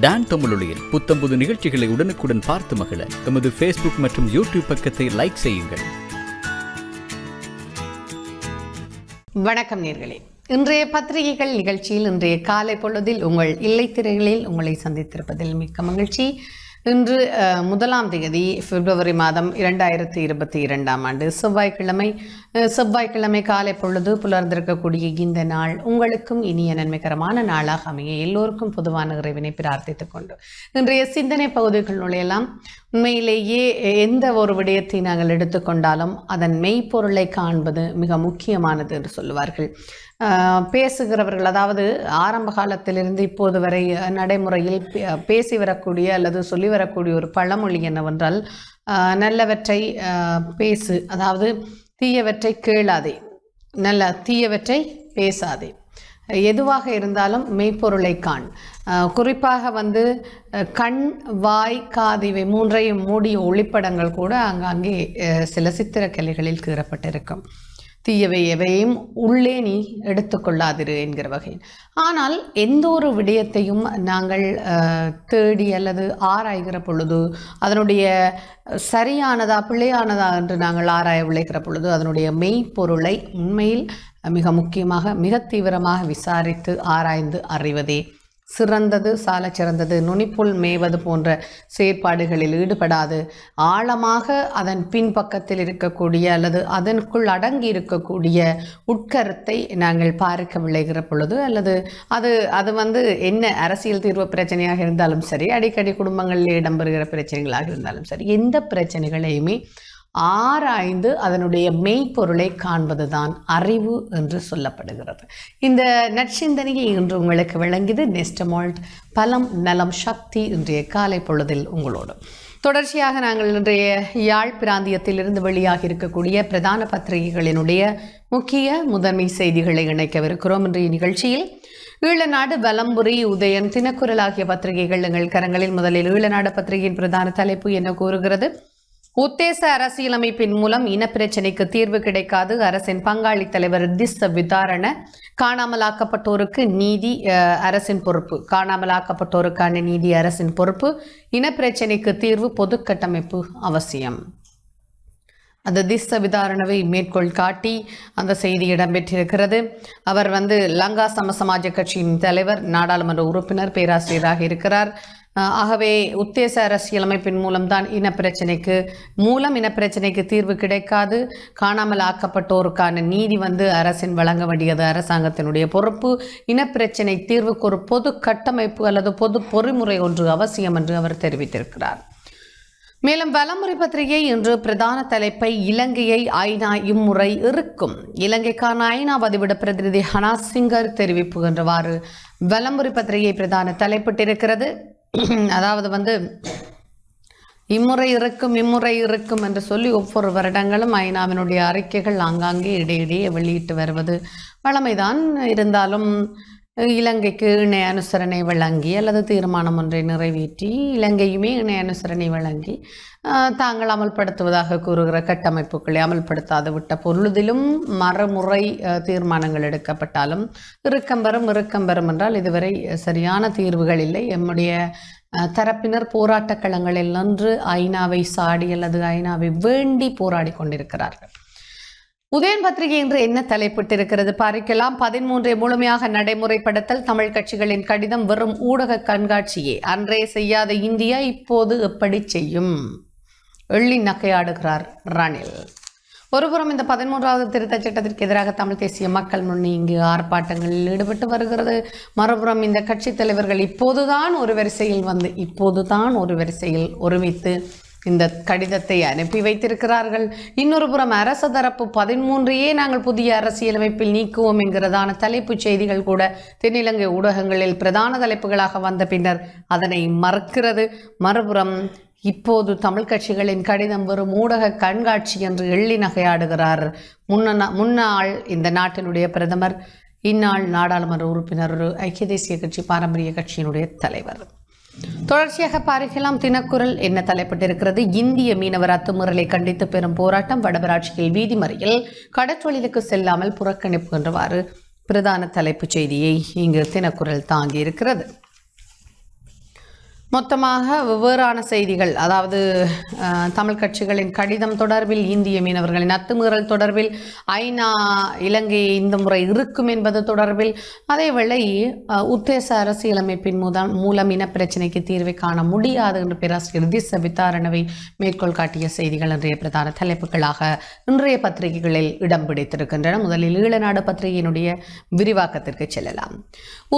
Don தமிழொலியில் புத்தம்புது நிகழ்ச்சிகளை உடனுக்குடன் பார்த்து மகிழ எமது ஃபேஸ்புக் மற்றும் யூடியூப் பக்கத்தை லைக் செய்யுங்கள். வணக்கம் நேர்களே, இன்றைய பத்திரிகைகள் நிகழ்ச்சியில் இன்றைய காலை பொழுதில் உங்கள் இல்லைத்திரைகளில் உங்களை சந்தித்திருப்பதில் மிக்க மகிழ்ச்சி. இன்று 1ஆம் தேதி பிப்ரவரி மாதம் 2022 செவ்வாய்க்கிழமை காலை பொழுது புலர்ந்திருக்கக்கூடிய இந்த நாள் உங்களுக்கும் இனிய நன்மைகரமான நாளாக அமைய எல்லோருக்கும் பொதுவான இறைவனை பிரார்த்தித்துக் கொண்டு இன்றைய சிந்தனை பகுதிகள் நுழையலாம். உண்மையிலேயே எந்த ஒரு விடயத்தை நாங்கள் எடுத்துக்கொண்டாலும் அதன் மெய்ப்பொருளை காண்பது மிக முக்கியமானது என்று சொல்லுவார்கள். பேசுகிறவர்கள், அதாவது ஆரம்ப காலத்திலிருந்து இப்போது வரை நடைமுறையில் பேசி வரக்கூடிய அல்லது சொல்லி வரக்கூடிய ஒரு பழமொழி என்னவென்றால், நல்லவற்றை பேசு, அதாவது தீயவற்றை கேளாதே, தீயவற்றை பேசாதே, எதுவாக இருந்தாலும் மெய்ப்பொருளை காண். குறிப்பாக கண், வாய், காது இவை மூன்றையும் மூடிய ஒளிப்படங்கள் கூட அங்கே சில சித்திரக்கலைகளில் கீறப்பட்டிருக்கும். தீயவை எவையும் உள்ளே நீ எடுத்துக்கொள்ளாதிரு என்கிற வகையில். ஆனால் எந்த ஒரு விடயத்தையும் நாங்கள் தேடி அல்லது ஆராய்கிற பொழுது அதனுடைய சரியானதா பிழையானதா என்று நாங்கள் ஆராய விளைகிற பொழுது அதனுடைய மெய்ப்பொருளை உண்மையில் மிக முக்கியமாக மிக தீவிரமாக விசாரித்து ஆராய்ந்து அறிவதே சிறந்தது, சால சிறந்தது. நுனிப்புல் மேவது போன்ற செயற்பாடுகளில் ஈடுபடாது ஆழமாக அதன் பின்பக்கத்தில் இருக்கக்கூடிய அல்லது அதற்குள் அடங்கி இருக்கக்கூடிய உட்கருத்தை நாங்கள் பார்க்க விளைகிற பொழுது அல்லது அது என்ன அரசியல் தீர்வு பிரச்சனையாக இருந்தாலும் சரி, அடிக்கடி குடும்பங்களில் இடம்பெறுகிற பிரச்சனைகளாக இருந்தாலும் சரி, எந்த பிரச்சனைகளையுமே ஆராய்ந்து அதனுடைய மெய்ப்பொருளை காண்பதுதான் அறிவு என்று சொல்லப்படுகிறது. இந்த நற்சிந்தனையை இன்று உங்களுக்கு வழங்கியது நெஸ்டமால்ட் பலம் நலம் சக்தி. இன்றைய காலை பொழுதில் உங்களோடு தொடர்ச்சியாக நாங்கள் இன்றைய யாழ் பிராந்தியத்திலிருந்து வெளியாக இருக்கக்கூடிய பிரதான பத்திரிகைகளினுடைய முக்கிய முதன்மை செய்திகளை இணைக்கவிருக்கிறோம். இன்றைய நிகழ்ச்சியில் ஈழநாடு, வலம்புரி, உதயன், தினக்குரல் ஆகிய பத்திரிகைகள் எங்கள் கரங்களில். முதலில் ஈழநாடு பத்திரிகையின் பிரதான தலைப்பு என்ன கூறுகிறது? உத்தேச அரசியலமைப்பின் மூலம் இனப்பிரச்சினைக்கு தீர்வு கிடைக்காது, அரசின் பங்காளி தலைவர் திஸ்ஸ விதாரண. காணாமலாக்கப்பட்டோருக்கு நீதி அரசின் பொறுப்பு, காணாமலாக்கப்பட்டோருக்கான நீதி அரசின் பொறுப்பு, இனப்பிரச்சினைக்கு தீர்வு பொது கட்டமைப்பு அவசியம். அந்த திஸ்ஸ விதாரணவை மேற்கோள் காட்டி அந்த செய்தி இடம்பெற்றிருக்கிறது. அவர் லங்கா சமசமாஜ கட்சியின் தலைவர், நாடாளுமன்ற உறுப்பினர், பேராசிரியராக இருக்கிறார். ஆகவே உத்தேச அரசியலமைப்பின் மூலம்தான் இனப்பிரச்சனைக்கு தீர்வு கிடைக்காது, காணாமல் ஆக்கப்பட்டோருக்கான நீதி அரசின் வழங்க வேண்டியது அரசாங்கத்தினுடைய பொறுப்பு, இனப்பிரச்சனை தீர்வுக்கு ஒரு பொது கட்டமைப்பு அல்லது பொது பொறிமுறை ஒன்று அவசியம் என்று அவர் தெரிவித்திருக்கிறார். மேலும் வலம்புரி பத்திரிகை இன்று பிரதான தலைப்பை இலங்கையை ஐநா இம்முறை இருக்கும், இலங்கைக்கான ஐநா பதிவிட பிரதிநிதி ஹனா சிங்கர் தெரிவிப்பு என்றவாறு வலம்புரி பத்திரிகை பிரதான தலைப்பிட்டிருக்கிறது. அதாவது இம்முறை இருக்கும் என்று சொல்லி ஒவ்வொரு வருடங்களும் ஐநாவினுடைய அறிக்கைகள் ஆங்காங்கே இடையிடையே வெளியிட்டு வருவது வழமைதான். இருந்தாலும் இலங்கைக்கு இணை அனுசரணை வழங்கி அல்லது தீர்மானம் ஒன்றை நிறைவேற்றி இலங்கையுமே இணை அனுசரணை வழங்கி தாங்கள் அமல்படுத்துவதாக கூறுகிற கட்டமைப்புகளை அமல்படுத்தாது விட்ட பொழுதிலும் மறுமுறை தீர்மானங்கள் எடுக்கப்பட்டாலும் இறுக்கம் பெறும் என்றால் இதுவரை சரியான தீர்வுகள் இல்லை. எம்முடைய தரப்பினர் போராட்ட களங்களில் நின்று ஐநாவை சாடி அல்லது ஐநாவை வேண்டி போராடி கொண்டிருக்கிறார்கள். உதயன் பத்திரிகை இன்று என்ன தலைப்பிட்டிருக்கிறது பார்க்கலாம். 13 முழுமையாக நடைமுறைப்படுத்தல், தமிழ் கட்சிகளின் கடிதம் வெறும் ஊடக கண்காட்சியே, அன்றே செய்யாத இந்தியா இப்போது எப்படி செய்யும், எள்ளி நகையாடுகிறார் ரணில். ஒருபுறம் இந்த 13வது திருத்தச் சட்டத்திற்கு எதிராக தமிழ் தேசிய மக்கள் முன்னணி இங்கு ஆர்ப்பாட்டங்களில் ஈடுபட்டு வருகிறது. மறுபுறம் இந்த கட்சி தலைவர்கள் இப்போதுதான் ஒரு வரிசையில் ஒருமித்து இந்த கடிதத்தை அனுப்பி வைத்திருக்கிறார்கள். இன்னொரு புறம் அரசு தரப்பு 13ஐயே நாங்கள் புதிய அரசியலமைப்பில் நீக்குவோம் என்கிறதான தலைப்புச் செய்திகள் கூட தென்னிலங்கை ஊடகங்களில் பிரதான தலைப்புகளாக வந்த பின்னர் அதனை மறுக்கிறது. மறுபுறம் இப்போது தமிழ் கட்சிகளின் கடிதம் வெறும் ஊடக கண்காட்சி என்று எள்ளி நகையாடுகிறார் முன்னாள் இந்த நாட்டினுடைய பிரதமர், இந்நாள் நாடாளுமன்ற உறுப்பினர், ஐக்கிய தேசிய கட்சி பாரம்பரிய கட்சியினுடைய தலைவர். தொடர்ச்சியாக பார்க்கலாம். தினக்குரல் என்ன தலைப்பட்டிருக்கிறது? இந்திய மீனவர் அத்துமீறலை கண்டித்து பெரும் போராட்டம், வடபராட்சியில் வீதி மறியல், கடற்றொழிலுக்கு செல்லாமல் புறக்கணிப்பு என்றவாறு பிரதான தலைப்புச் செய்தியை இங்கு தினக்குரல் தாங்கி இருக்கிறது. மொத்தமாக வெவ்வேறான செய்திகள், அதாவது தமிழ் கட்சிகளின் கடிதம் தொடர்பில், இந்திய மீனவர்களின் அத்துமீறல் தொடர்பில், ஐநா இலங்கை இந்த முறை இருக்கும் என்பது தொடர்பில், அதேவேளை உத்தேச அரசியலமைப்பின் மூலம் இனப்பிரச்சினைக்கு தீர்வை காண முடியாது என்று பேராசிரியர் திஸ்ஸ வித்தாரணவை மேற்கோள் காட்டிய செய்திகள் இன்றைய பிரதான தலைப்புகளாக இன்றைய பத்திரிகைகளில் இடம் பிடித்திருக்கின்றன. முதலில் ஈழநாடு பத்திரிகையினுடைய விரிவாக்கத்திற்கு செல்லலாம்.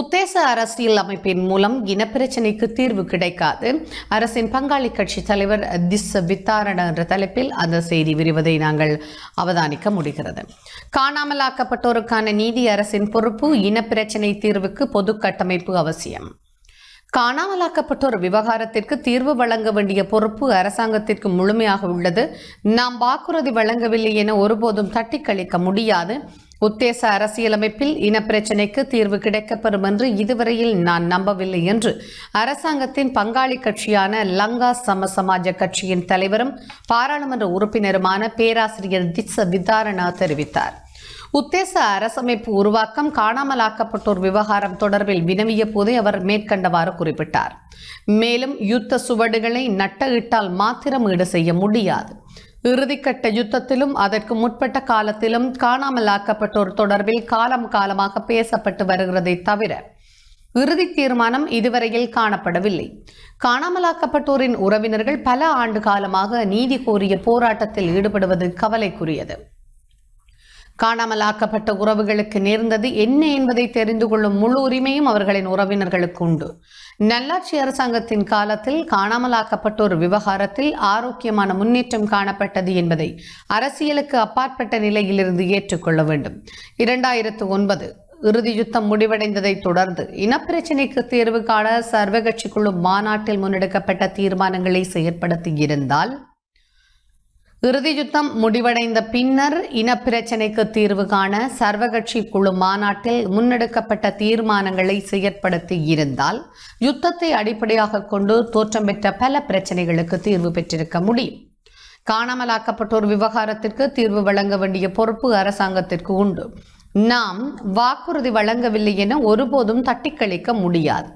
உத்தேச அரசியல் அமைப்பின் மூலம் இனப்பிரச்சினைக்கு தீர்வு கிடைக்காது, அரசின் பங்காளி கட்சி தலைவர் திஸ்ஸ வித்தாரண என்ற தலைப்பில் அந்த செய்தி விரிவதை நாங்கள் அவதானிக்க முடிகிறது. காணாமலாக்கப்பட்டோருக்கான நீதி அரசின் பொறுப்பு, இனப்பிரச்சினை தீர்வுக்கு பொது கட்டமைப்பு அவசியம். காணாமலாக்கப்பட்டோர் விவகாரத்திற்கு தீர்வு வழங்க வேண்டிய பொறுப்பு அரசாங்கத்திற்கு முழுமையாக உள்ளது. நாம் வாக்குறுதி வழங்கவில்லை என ஒருபோதும் தட்டிக்கழிக்க முடியாது. உத்தேச அரசியலமைப்பில் இனப்பிரச்சினைக்கு தீர்வு கிடைக்கப்பெறும் என்று இதுவரையில் நான் நம்பவில்லை என்று அரசாங்கத்தின் பங்காளி கட்சியான லங்கா சமசமாஜ கட்சியின் தலைவரும் பாராளுமன்ற உறுப்பினருமான பேராசிரியர் திஸ்ஸ வித்தாரணா தெரிவித்தார். உத்தேச அரசமைப்பு உருவாக்கம் காணாமலாக்கப்பட்டோர் விவகாரம் தொடர்பில் வினவிய போதே அவர் மேற்கண்டவாறு குறிப்பிட்டார். மேலும் யுத்த சுவடுகளை நட்டஇட்டால் மாத்திரம் ஈடு செய்ய முடியாது. இறுதிக்கட்ட யுத்தத்திலும் அதற்கு முற்பட்ட காலத்திலும் காணாமலாக்கப்பட்டோர் தொடர்பில் காலமாக பேசப்பட்டு வருகிறதை தவிர இறுதி தீர்மானம் இதுவரையில் காணப்படவில்லை. காணாமலாக்கப்பட்டோரின் உறவினர்கள் பல ஆண்டு காலமாக நீதி கோரிய போராட்டத்தில் ஈடுபடுவது கவலைக்குரியது. காணாமலாக்கப்பட்ட உறவுகளுக்கு நேர்ந்தது என்ன என்பதை தெரிந்து கொள்ளும் முழு உரிமையும் அவர்களின் உறவினர்களுக்கு உண்டு. நல்லாட்சி அரசாங்கத்தின் காலத்தில் காணாமலாக்கப்பட்டோர் விவகாரத்தில் ஆரோக்கியமான முன்னேற்றம் காணப்பட்டது என்பதை அரசியலுக்கு அப்பாற்பட்ட நிலையிலிருந்து ஏற்றுக்கொள்ள வேண்டும். 2009 இறுதி யுத்தம் முடிவடைந்ததை தொடர்ந்து இனப்பிரச்சினைக்கு தீர்வு காண சர்வகட்சி குழு மாநாட்டில் முன்னெடுக்கப்பட்ட தீர்மானங்களை செயற்படுத்தியிருந்தால், இறுதி யுத்தம் முடிவடைந்த பின்னர் இனப்பிரச்சினைக்கு தீர்வு காண சர்வகட்சி குழு மாநாட்டில் முன்னெடுக்கப்பட்ட தீர்மானங்களை செயற்படுத்தி இருந்தால், யுத்தத்தை அடிப்படையாக கொண்டு தோற்றம் பெற்ற பல பிரச்சனைகளுக்கு தீர்வு பெற்றிருக்க முடியும். காணாமலாக்கப்பட்டோர் விவகாரத்திற்கு தீர்வு வழங்க வேண்டிய பொறுப்பு அரசாங்கத்திற்கு உண்டு. நாம் வாக்குறுதி வழங்கவில்லை என ஒருபோதும் தட்டிக்கழிக்க முடியாது.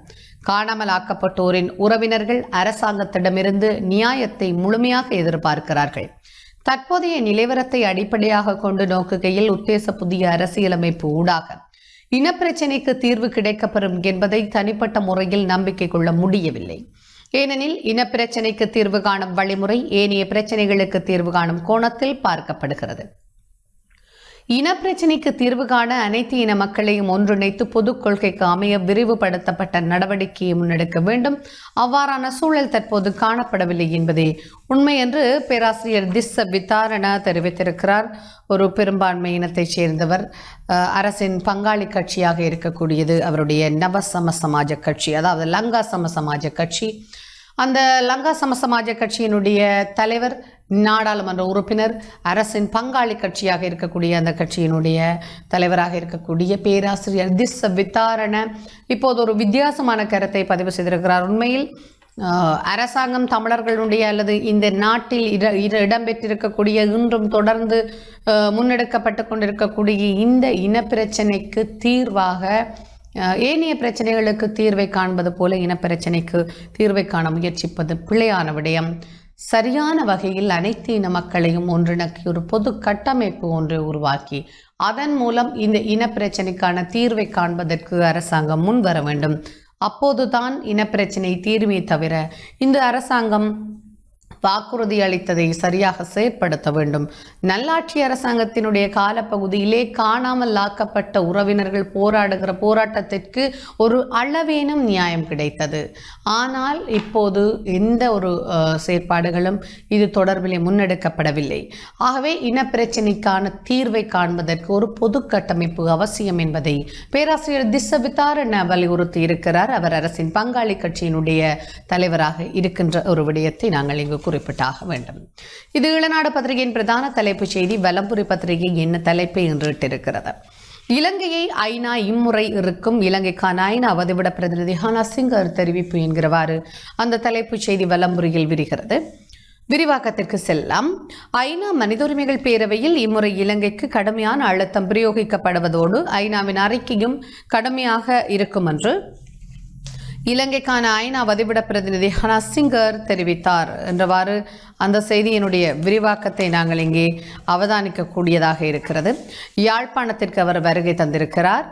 காணாமலாக்கப்பட்டோரின் உறவினர்கள் அரசாங்கத்திடமிருந்து நியாயத்தை முழுமையாக எதிர்பார்க்கிறார்கள். தற்போதைய நிலவரத்தை அடிப்படையாக கொண்டு நோக்குகையில் உத்தேச புதிய அரசியலமைப்பு ஊடாக இனப்பிரச்சினைக்கு தீர்வு கிடைக்கப்பெறும் என்பதை தனிப்பட்ட முறையில் நம்பிக்கை கொள்ள முடியவில்லை. ஏனெனில் இனப்பிரச்சினைக்கு தீர்வு காணும் வழிமுறை ஏனைய பிரச்சனைகளுக்கு தீர்வு காணும் கோணத்தில் பார்க்கப்படுகிறது. இனப்பிரச்சினைக்கு தீர்வு காண அனைத்து இன மக்களையும் ஒன்றிணைத்து பொது கொள்கைக்கு அமைய விரிவுபடுத்தப்பட்ட நடவடிக்கையை முன்னெடுக்க வேண்டும். அவ்வாறான சூழல் தற்போது காணப்படவில்லை என்பதே உண்மை என்று பேராசிரியர் திஸ்ஸ வித்தாரணா தெரிவித்திருக்கிறார். ஒரு பெரும்பான்மை இனத்தைச் சேர்ந்தவர், அரசின் பங்காளி கட்சியாக இருக்கக்கூடியது அவருடைய நவ சமசமாஜ கட்சி, அதாவது லங்கா சமசமாஜ கட்சி. அந்த லங்கா சமசமாஜ கட்சியினுடைய தலைவர், நாடாளுமன்ற உறுப்பினர், அரசின் பங்காளி கட்சியாக இருக்கக்கூடிய அந்த கட்சியினுடைய தலைவராக இருக்கக்கூடிய பேராசிரியர் திஸ்ஸ வித்தாரண இப்போது ஒரு வித்தியாசமான கருத்தை பதிவு செய்திருக்கிறார். உண்மையில் அரசாங்கம் தமிழர்களுடைய அல்லது இந்த நாட்டில் இடம்பெற்றிருக்கக்கூடிய இன்றும் தொடர்ந்து முன்னெடுக்கப்பட்டு கொண்டிருக்கக்கூடிய இந்த இனப்பிரச்சனைக்கு தீர்வாக ஏனைய பிரச்சனைகளுக்கு தீர்வை காண்பது போல இனப்பிரச்சனைக்கு தீர்வை காண முயற்சிப்பது பிழையான விடயம். சரியான வகையில் அனைத்து இன மக்களையும் ஒன்றிணக்கி ஒரு பொது கட்டமைப்பு ஒன்றை உருவாக்கி அதன் மூலம் இந்த இனப்பிரச்சனைக்கான தீர்வை காண்பதற்கு அரசாங்கம் முன்வர வேண்டும். அப்போதுதான் இனப்பிரச்சனை தீர்வே தவிர இந்த அரசாங்கம் வாக்குறுதி அளித்ததை சரியாக செயற்படுத்த வேண்டும். நல்லாட்சி அரசாங்கத்தினுடைய காலப்பகுதியிலே காணாமல் ஆக்கப்பட்ட உறவினர்கள் போராடுகிற போராட்டத்திற்கு ஒரு அளவேனும் நியாயம் கிடைத்தது. ஆனால் இப்போது எந்த ஒரு செயற்பாடுகளும் இது தொடர்பிலே முன்னெடுக்கப்படவில்லை. ஆகவே இனப்பிரச்சினைக்கான தீர்வை காண்பதற்கு ஒரு பொது கட்டமைப்பு அவசியம் என்பதை பேராசிரியர் திஸ்ஸ வித்தாரண வலியுறுத்தி இருக்கிறார். அவர் அரசின் பங்காளி கட்சியினுடைய தலைவராக இருக்கின்ற ஒரு விடயத்தை நாங்கள் இங்கு குறிப்பிட்டாக வேண்டும். இது ஈழநாடு பத்திரிகையின் பிரதான தலைப்புச் செய்தி. வலம்புரி பத்திரிகை என்ன தலைப்பை இன்றிட்டிருக்கிறது? இலங்கையை ஐநா இம்முறை இருக்கும், இலங்கைக்கான ஐநா அவதிவிட பிரதிநிதி ஹானா சிங்கர் தெரிவிப்பு என்கிறவாறு அந்த தலைப்புச் செய்தி வலம்புரியில் விரிகிறது. விரிவாக்கத்திற்கு செல்லாம். ஐநா மனித உரிமைகள் பேரவையில் இம்முறை இலங்கைக்கு கடுமையான அழுத்தம் பிரயோகிக்கப்படுவதோடு ஐநாவின் அறிக்கையும் கடுமையாக இருக்கும் என்று இலங்கைக்கான ஐநா வதிவிட பிரதிநிதி ஹனசிங்கர் தெரிவித்தார் என்றவாறு அந்த செய்தியினுடைய விரிவாக்கத்தை நாங்கள் இங்கே அவதானிக்கக்கூடியதாக இருக்கிறது. யாழ்ப்பாணத்திற்கு அவர் வருகை தந்திருக்கிறார்.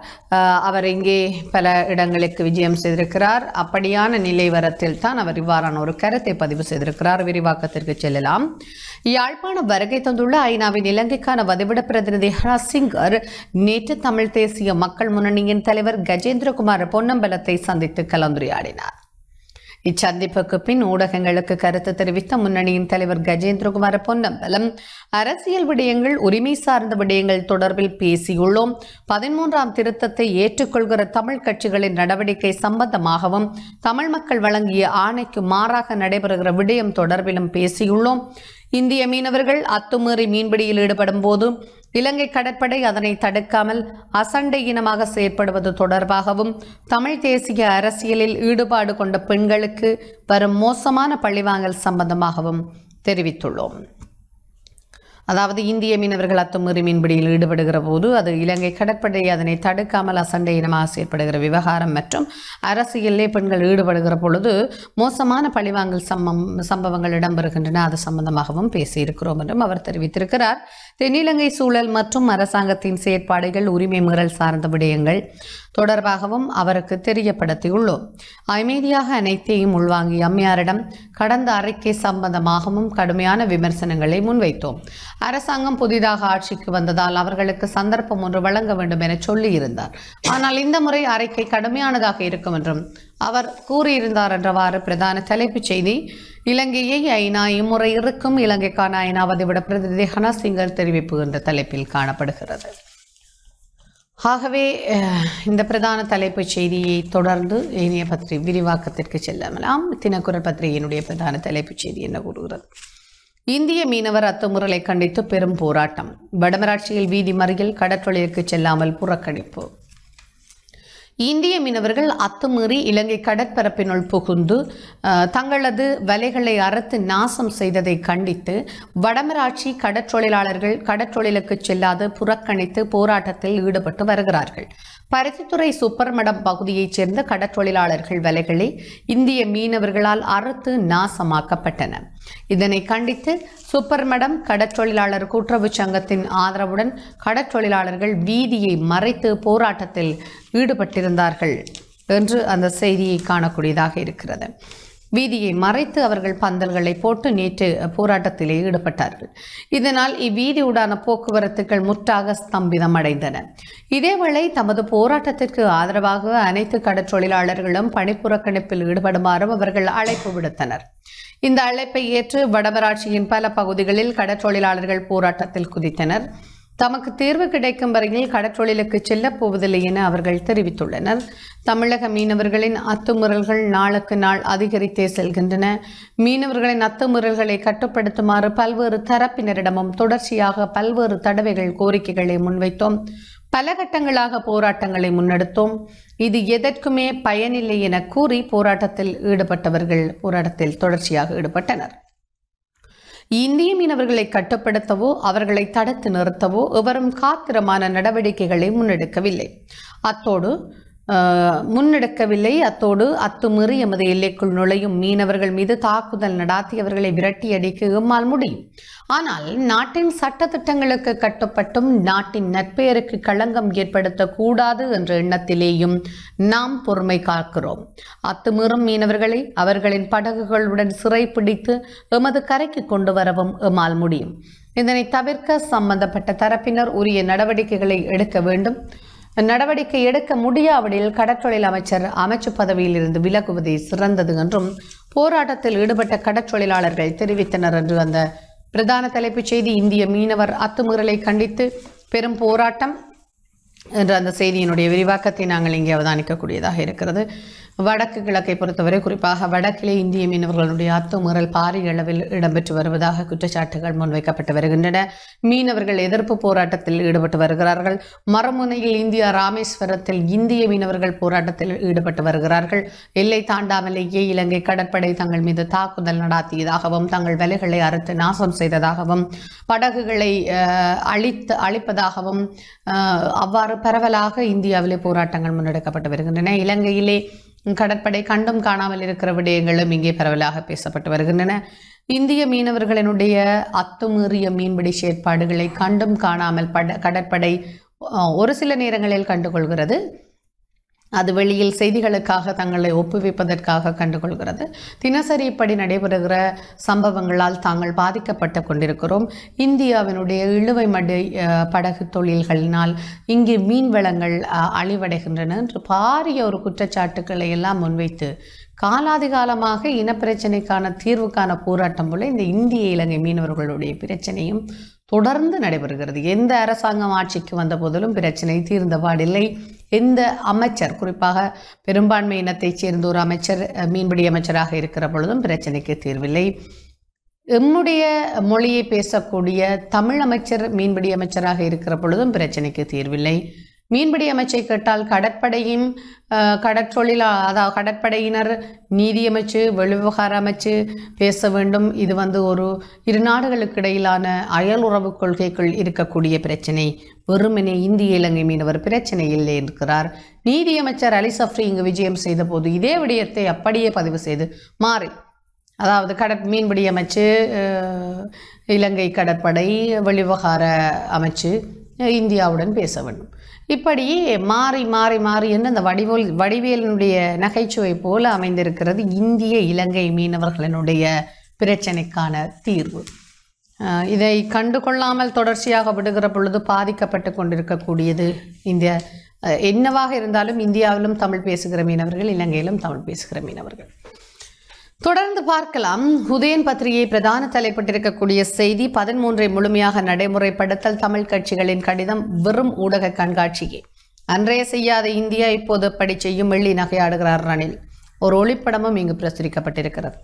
அவர் இங்கே பல இடங்களுக்கு விஜயம் செய்திருக்கிறார். அப்படியான நிலைவரத்தில் தான் அவர் இவ்வாறான ஒரு கருத்தை பதிவு செய்திருக்கிறார். விரிவாக்கத்திற்கு செல்லலாம். யாழ்ப்பாணம் வருகை தந்துள்ள ஐநாவின் இலங்கைக்கான வதிவிட பிரதிநிதி ஹனசிங்கர் நேற்று தமிழ் தேசிய மக்கள் முன்னணியின் தலைவர் கஜேந்திரகுமார் பொன்னம்பலத்தை சந்தித்து கலந்துரையாடினார். இச்சந்திப்புக்கு பின் ஊடகங்களுக்கு கருத்து தெரிவித்த முன்னணியின் தலைவர் கஜேந்திரகுமார் பொன்னம்பலம், அரசியல் விடயங்கள், உரிமை சார்ந்த விடயங்கள் தொடர்பில் பேசியுள்ளோம். 13ஆம் திருத்தத்தை ஏற்றுக்கொள்கிற தமிழ் கட்சிகளின் நடவடிக்கை சம்பந்தமாகவும் தமிழ் மக்கள் வழங்கிய ஆணைக்கு மாறாக நடைபெறுகிற விடயம் தொடர்பிலும் பேசியுள்ளோம். இந்திய மீனவர்கள் அத்துமீறி மீன்பிடியில் ஈடுபடும் போது இலங்கை கடற்படை அதனை தடுக்காமல் அசண்டை இனமாக செயற்படுவது தொடர்பாகவும் தமிழ் தேசிய அரசியலில் ஈடுபாடு கொண்ட பெண்களுக்கு வரும் மோசமான பழிவாங்கல் சம்பந்தமாகவும் தெரிவித்துள்ளோம். அதாவது இந்திய மீனவர்கள் அத்துமீறி மீன்பிடியில் ஈடுபடுகிற போது அது இலங்கை கடற்படை அதனை தடுக்காமல் அசண்டை இனமாக செயற்படுகிற விவகாரம் மற்றும் அரசியலிலே பெண்கள் ஈடுபடுகிற பொழுது மோசமான பழிவாங்கல் சம்பவங்கள் இடம்பெறுகின்றன, அது சம்பந்தமாகவும் பேசியிருக்கிறோம் என்றும் அவர் தெரிவித்திருக்கிறார். தென்னிலங்கை சூழல் மற்றும் அரசாங்கத்தின் செயற்பாடுகள், உரிமை மீறல் சார்ந்த விடயங்கள் தொடர்பாகவும் அவருக்கு தெரியப்படுத்தியுள்ளோம். அமைதியாக அனைத்தையும் உள்வாங்கிய அம்மையாரிடம் கடந்த அறிக்கை சம்பந்தமாகவும் கடுமையான விமர்சனங்களை முன்வைத்தோம். அரசாங்கம் புதிதாக ஆட்சிக்கு வந்ததால் அவர்களுக்கு சந்தர்ப்பம் ஒன்று வழங்க வேண்டும் என சொல்லியிருந்தார். ஆனால் இந்த முறை அறிக்கை கடுமையானதாக இருக்கும் என்றும் அவர் கூறியிருந்தார் என்றவாறு பிரதான தலைப்புச் செய்தி இலங்கையை ஐநா இம்முறை இருக்கும், இலங்கைக்கான ஐநா வதிவிட பிரதிநிதி ஹனசிங்கர் தெரிவிப்பு என்ற தலைப்பில் காணப்படுகிறது. ஆகவே இந்த பிரதான தலைப்புச் செய்தியை தொடர்ந்து இனிய விரிவாக்கத்திற்கு செல்லலாம். தினக்குரல் பத்திரிகையினுடைய பிரதான தலைப்புச் செய்தி என்ன கூறுகிறது? இந்திய மீனவர் அத்துமுறலை கண்டித்து பெரும் போராட்டம். வடமராட்சியில் வீதி மறியல், கடற்றொழிலுக்கு செல்லாமல் புறக்கணிப்பு. இந்திய மீனவர்கள் அத்துமீறி இலங்கை கடற்பரப்பினுள் புகுந்து தங்களது வலைகளை அறுத்து நாசம் செய்ததை கண்டித்து வடமராட்சி கடற்றொழிலாளர்கள் கடற்றொழிலுக்கு செல்லாது புறக்கணித்து போராட்டத்தில் ஈடுபட்டு வருகிறார்கள். பருத்தித்துறை சூப்பர்மடம் பகுதியைச் சேர்ந்த கடற்றொழிலாளர்கள் வலைகளை இந்திய மீனவர்களால் அறுத்து நாசமாக்கப்பட்டன. இதனை கண்டித்து சூப்பர்மடம் கடற்றொழிலாளர் கூட்டுறவு சங்கத்தின் ஆதரவுடன் கடற்றொழிலாளர்கள் வீதியை மறைத்து போராட்டத்தில் ஈடுபட்டிருந்தார்கள் என்று அந்த செய்தியை காணக்கூடியதாக இருக்கிறது. வீதியை மறைத்து அவர்கள் பந்தல்களை போட்டு நேற்று போராட்டத்திலே ஈடுபட்டார்கள். இதனால் இவ்வீதியூடான போக்குவரத்துகள் முற்றாக ஸ்தம்பிதம் அடைந்தன. இதேவேளை தமது போராட்டத்திற்கு ஆதரவாக அனைத்து கடற்றொழிலாளர்களும் பணிப்புறக்கணிப்பில் ஈடுபடுமாறும் அவர்கள் அழைப்பு விடுத்தனர். இந்த அழைப்பை ஏற்று வடமராட்சியின் பல பகுதிகளில் கடற்றொழிலாளர்கள் போராட்டத்தில் குதித்தனர். தமக்கு தீர்வு கிடைக்கும் வரையில் கடற்றொழிலுக்கு செல்லப் போவதில்லை என அவர்கள் தெரிவித்துள்ளனர். தமிழக மீனவர்களின் அத்துமீறல்கள் நாளுக்கு நாள் அதிகரித்தே செல்கின்றன. மீனவர்களின் அத்துமீறல்களை கட்டுப்படுத்துமாறு பல்வேறு தரப்பினரிடமும் தொடர்ச்சியாக பல்வேறு தடவைகள் கோரிக்கைகளை முன்வைத்தோம். பல கட்டங்களாக போராட்டங்களை முன்னெடுத்தோம். இது எதற்குமே பயனில்லை என கூறி போராட்டத்தில் ஈடுபட்டவர்கள் போராட்டத்தில் தொடர்ச்சியாக ஈடுபட்டனர். இந்திய மீனவர்களை கட்டுப்படுத்தவோ அவர்களை தடுத்து நிறுத்தவோ எவரும் காத்திரமான நடவடிக்கைகளை அத்தோடு அத்துமீறி எமது எல்லைக்குள் நுழையும் மீனவர்கள் மீது தாக்குதல் நடத்தி அவர்களை விரட்டியடிக்க எம்மால் முடியும். ஆனால் நாட்டின் சட்ட திட்டங்களுக்கு கட்டுப்பட்டும் நாட்டின் நற்பெயருக்கு களங்கம் ஏற்படுத்தக்கூடாது என்ற எண்ணத்திலேயும் நாம் பொறுமை காக்கிறோம். அத்துமீறும் மீனவர்களை அவர்களின் படகுகளுடன் சிறை பிடித்து எமது கரைக்கு கொண்டு வரவும் எம்மால் முடியும். இதனை தவிர்க்க சம்பந்தப்பட்ட தரப்பினர் உரிய நடவடிக்கைகளை எடுக்க வேண்டும். நடவடிக்கை எடுக்க முடியாவிடில் கடற்றொழில் அமைச்சர் அமைச்சு பதவியில் இருந்து விலகுவதே சிறந்தது என்றும் போராட்டத்தில் ஈடுபட்ட கடற்றொழிலாளர்கள் தெரிவித்தனர் என்று அந்த பிரதான தலைப்புச் செய்தி. இந்திய மீனவர் அத்துமீறலை கண்டித்து பெரும் போராட்டம் என்ற அந்த செய்தியினுடைய விரிவாக்கத்தை நாங்கள் இங்கே அவதானிக்கக்கூடியதாக இருக்கிறது. வடக்கு கிழக்கை பொறுத்தவரை குறிப்பாக வடக்கிலே இந்திய மீனவர்களுடைய அத்துமீறல் பாரிய அளவில் இடம்பெற்று வருவதாக குற்றச்சாட்டுகள் முன்வைக்கப்பட்டு வருகின்றன. மீனவர்கள் எதிர்ப்பு போராட்டத்தில் ஈடுபட்டு வருகிறார்கள். மறுமுனையில் இந்தியா ராமேஸ்வரத்தில் இந்திய மீனவர்கள் போராட்டத்தில் ஈடுபட்டு வருகிறார்கள். எல்லை தாண்டாமலேயே இலங்கை கடற்படை தங்கள் மீது தாக்குதல் நடாத்தியதாகவும் தங்கள் வலைகளை அறுத்து நாசம் செய்ததாகவும் படகுகளை அழிப்பதாகவும் அவ்வாறு பரவலாக இந்தியாவிலே போராட்டங்கள் முன்னெடுக்கப்பட்டு வருகின்றன. இலங்கையிலே கடற்படை கண்டும் காணாமல் இருக்கிற விடயங்களும் இங்கே பரவலாக பேசப்பட்டு வருகின்றன. இந்திய மீனவர்களினுடைய அத்துமீறிய மீன்பிடி செயற்பாடுகளை கண்டும் காணாமல் கடற்படை ஒரு சில நேரங்களில் கண்டுகொள்கிறது. அது வெளியில் செய்திகளுக்காக தங்களை ஒப்புவிப்பதற்காக கண்டுகொள்கிறது. தினசரி இப்படி நடைபெறுகிற சம்பவங்களால் தாங்கள் பாதிக்கப்பட்டு கொண்டிருக்கிறோம். இந்தியாவினுடைய இழுவை மடு படகு தொழில்களினால் இங்கு மீன் வளங்கள் அழிவடைகின்றன என்று பாரிய ஒரு குற்றச்சாட்டுக்களை எல்லாம் முன்வைத்து காலாதிகாலமாக இனப்பிரச்சனைக்கான தீர்வுக்கான போராட்டம் போல இந்த இந்திய இலங்கை மீனவர்களுடைய பிரச்சனையும் தொடர்ந்து நடைபெறுகிறது. எந்த அரசாங்கம் ஆட்சிக்கு வந்த போதிலும் பிரச்சனை தீர்ந்தபாடில்லை. எந்த அமைச்சர், குறிப்பாக பெரும்பான்மை இனத்தைச் சேர்ந்த ஒரு அமைச்சர் மீன்பிடி அமைச்சராக இருக்கிற பொழுதும் பிரச்சனைக்கு தீர்வில்லை. எம்முடைய மொழியை பேசக்கூடிய தமிழ் அமைச்சர் மீன்பிடி அமைச்சராக இருக்கிற பொழுதும் பிரச்சனைக்கு தீர்வில்லை. மீன்பிடி அமைச்சை கேட்டால் கடற்படையும் அதாவது கடற்படையினர் நீதியமைச்சு வெளிவிவகார அமைச்சு பேச வேண்டும். இது ஒரு இரு நாடுகளுக்கு இடையிலான அயல் உறவு கொள்கைக்குள் இருக்கக்கூடிய பிரச்சனை. வெறுமனே இந்திய இலங்கை மீனவர் பிரச்சனை இல்லை இருக்கிறார். நீதியமைச்சர் அலி சஃப்ரி இங்கு விஜயம் செய்த போது இதே விடயத்தை அப்படியே பதிவு செய்து மாறி, அதாவது மீன்பிடி அமைச்சு, இலங்கை கடற்படை, வெளிவிவகார அமைச்சு இந்தியாவுடன் பேச வேண்டும். இப்படி மாறி மாறி மாறி என்ன அந்த வடிவேலினுடைய நகைச்சுவை போல அமைந்திருக்கிறது இந்திய இலங்கை மீனவர்களினுடைய பிரச்சனைக்கான தீர்வு. இதை கண்டுகொள்ளாமல் தொடர்ச்சியாக விடுகிற பொழுது பாதிக்கப்பட்டு கொண்டிருக்கக்கூடியது இந்திய என்னவாக இருந்தாலும் இந்தியாவிலும் தமிழ் பேசுகிற மீனவர்கள், இலங்கையிலும் தமிழ் பேசுகிற மீனவர்கள். தொடர்ந்து பார்க்கலாம். உதயன் பத்திரிகை பிரதான தலைப்பட்டிருக்கக்கூடிய செய்தி 13 முழுமையாக நடைமுறைப்படுத்தல் தமிழ் கட்சிகளின் கடிதம் வெறும் ஊடக கண்காட்சியே. அன்றைய செய்யாத இந்தியா இப்போது அப்படி செய்யும் வெள்ளி நகையாடுகிறார் ரணில். ஒரு ஒளிப்படமும் இங்கு பிரசுரிக்கப்பட்டிருக்கிறது.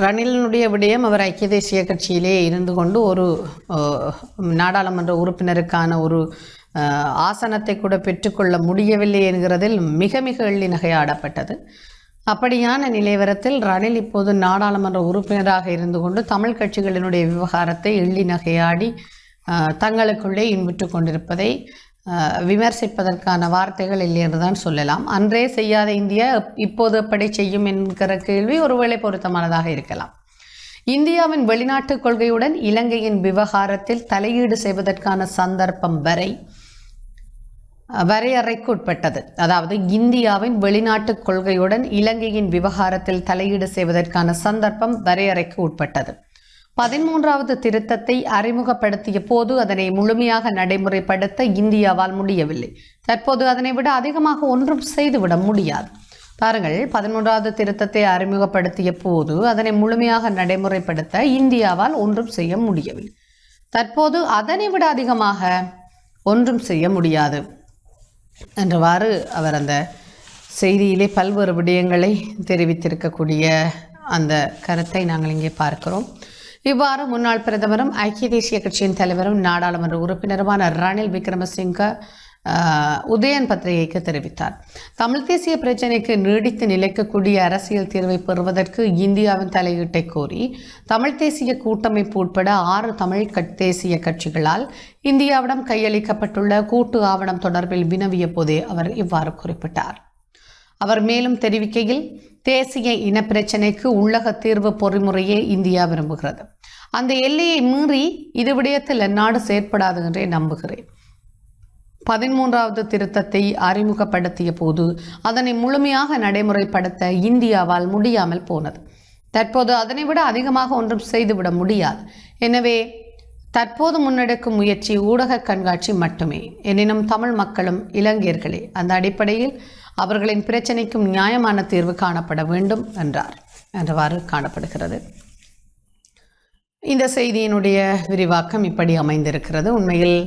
ரணிலினுடைய விடயம், அவர் ஐக்கிய தேசிய கட்சியிலே இருந்து கொண்டு ஒரு நாடாளுமன்ற உறுப்பினருக்கான ஒரு ஆசனத்தை கூட பெற்றுக்கொள்ள முடியவில்லை என்கிறதில் மிக மிக எள்ளி நகையாடப்பட்டது. அப்படியான நிலைவரத்தில் ரணில் இப்போது நாடாளுமன்ற உறுப்பினராக இருந்து கொண்டு தமிழ் கட்சிகளினுடைய விவகாரத்தை எள்ளி நகையாடி தங்களுக்குள்ளே இன்புற்று கொண்டிருப்பதை விமர்சிப்பதற்கான வார்த்தைகள் இல்லை என்றுதான் சொல்லலாம். அன்றே செய்யாத இந்தியா இப்போது எப்படி செய்யும் என்கிற கேள்வி ஒருவேளை பொருத்தமானதாக இருக்கலாம். இந்தியாவின் வெளிநாட்டு கொள்கையுடன் இலங்கையின் விவகாரத்தில் தலையீடு செய்வதற்கான சந்தர்ப்பம் வரையறைக்கு உட்பட்டது. அதாவது இந்தியாவின் வெளிநாட்டு கொள்கையுடன் இலங்கையின் விவகாரத்தில் தலையீடு செய்வதற்கான சந்தர்ப்பம் வரையறைக்கு உட்பட்டது. 13வது திருத்தத்தை அறிமுகப்படுத்திய போது அதனை முழுமையாக நடைமுறைப்படுத்த இந்தியாவால் முடியவில்லை. தற்போது அதனை விட அதிகமாக ஒன்றும் செய்துவிட முடியாது. பாருங்கள், 13வது திருத்தத்தை அறிமுகப்படுத்திய போது அதனை முழுமையாக நடைமுறைப்படுத்த இந்தியாவால் ஒன்றும் செய்ய முடியவில்லை. தற்போது அதனை விட அதிகமாக ஒன்றும் செய்ய முடியாது என்றவாறு அவர் அந்த செய்தியிலே பல்வேறு விடயங்களை தெரிவித்திருக்கக்கூடிய அந்த கருத்தை நாங்கள் இங்கே பார்க்கிறோம். இவ்வாறு முன்னாள் பிரதமரும் ஐக்கிய தேசிய கட்சியின் தலைவரும் நாடாளுமன்ற உறுப்பினருமான ரணில் விக்ரமசிங்க உதயன் பத்திரிகைக்கு தெரிவித்தார். தமிழ் தேசிய பிரச்சினைக்கு நீடித்து நிலைக்கக்கூடிய அரசியல் தீர்வை பெறுவதற்கு இந்தியாவின் தலையீட்டை கோரி தமிழ் தேசிய கூட்டமைப்பு உட்பட 6 தமிழ் தேசிய கட்சிகளால் இந்தியாவிடம் கையளிக்கப்பட்டுள்ள கூட்டு ஆவணம் தொடர்பில் வினவிய போதே அவர் இவ்வாறு குறிப்பிட்டார். அவர் மேலும் தெரிவிக்கையில், தேசிய இனப்பிரச்சினைக்கு உள்ளக தீர்வு பொறிமுறையே இந்தியா விரும்புகிறது. அந்த எல்லையை மீறி இது விடயத்தில் அந்நாடு செயற்படாது என்றே நம்புகிறேன். 13வது திருத்தத்தை அறிமுகப்படுத்திய போது அதனை முழுமையாக நடைமுறைப்படுத்த இந்தியாவால் முடியாமல் போனது. தற்போது அதனை விட அதிகமாக ஒன்றும் செய்துவிட முடியாது. எனவே தற்போது முன்னெடுக்கும் முயற்சி ஊடக கண்காட்சி மட்டுமே. எனினும் தமிழ் மக்களும் இலங்கையர்களே, அந்த அடிப்படையில் அவர்களின் பிரச்சனைக்கும் நியாயமான தீர்வு காணப்பட வேண்டும் என்றவாறு காணப்படுகிறது. இந்த செய்தியினுடைய விரிவாக்கம் இப்படி அமைந்திருக்கிறது. உண்மையில்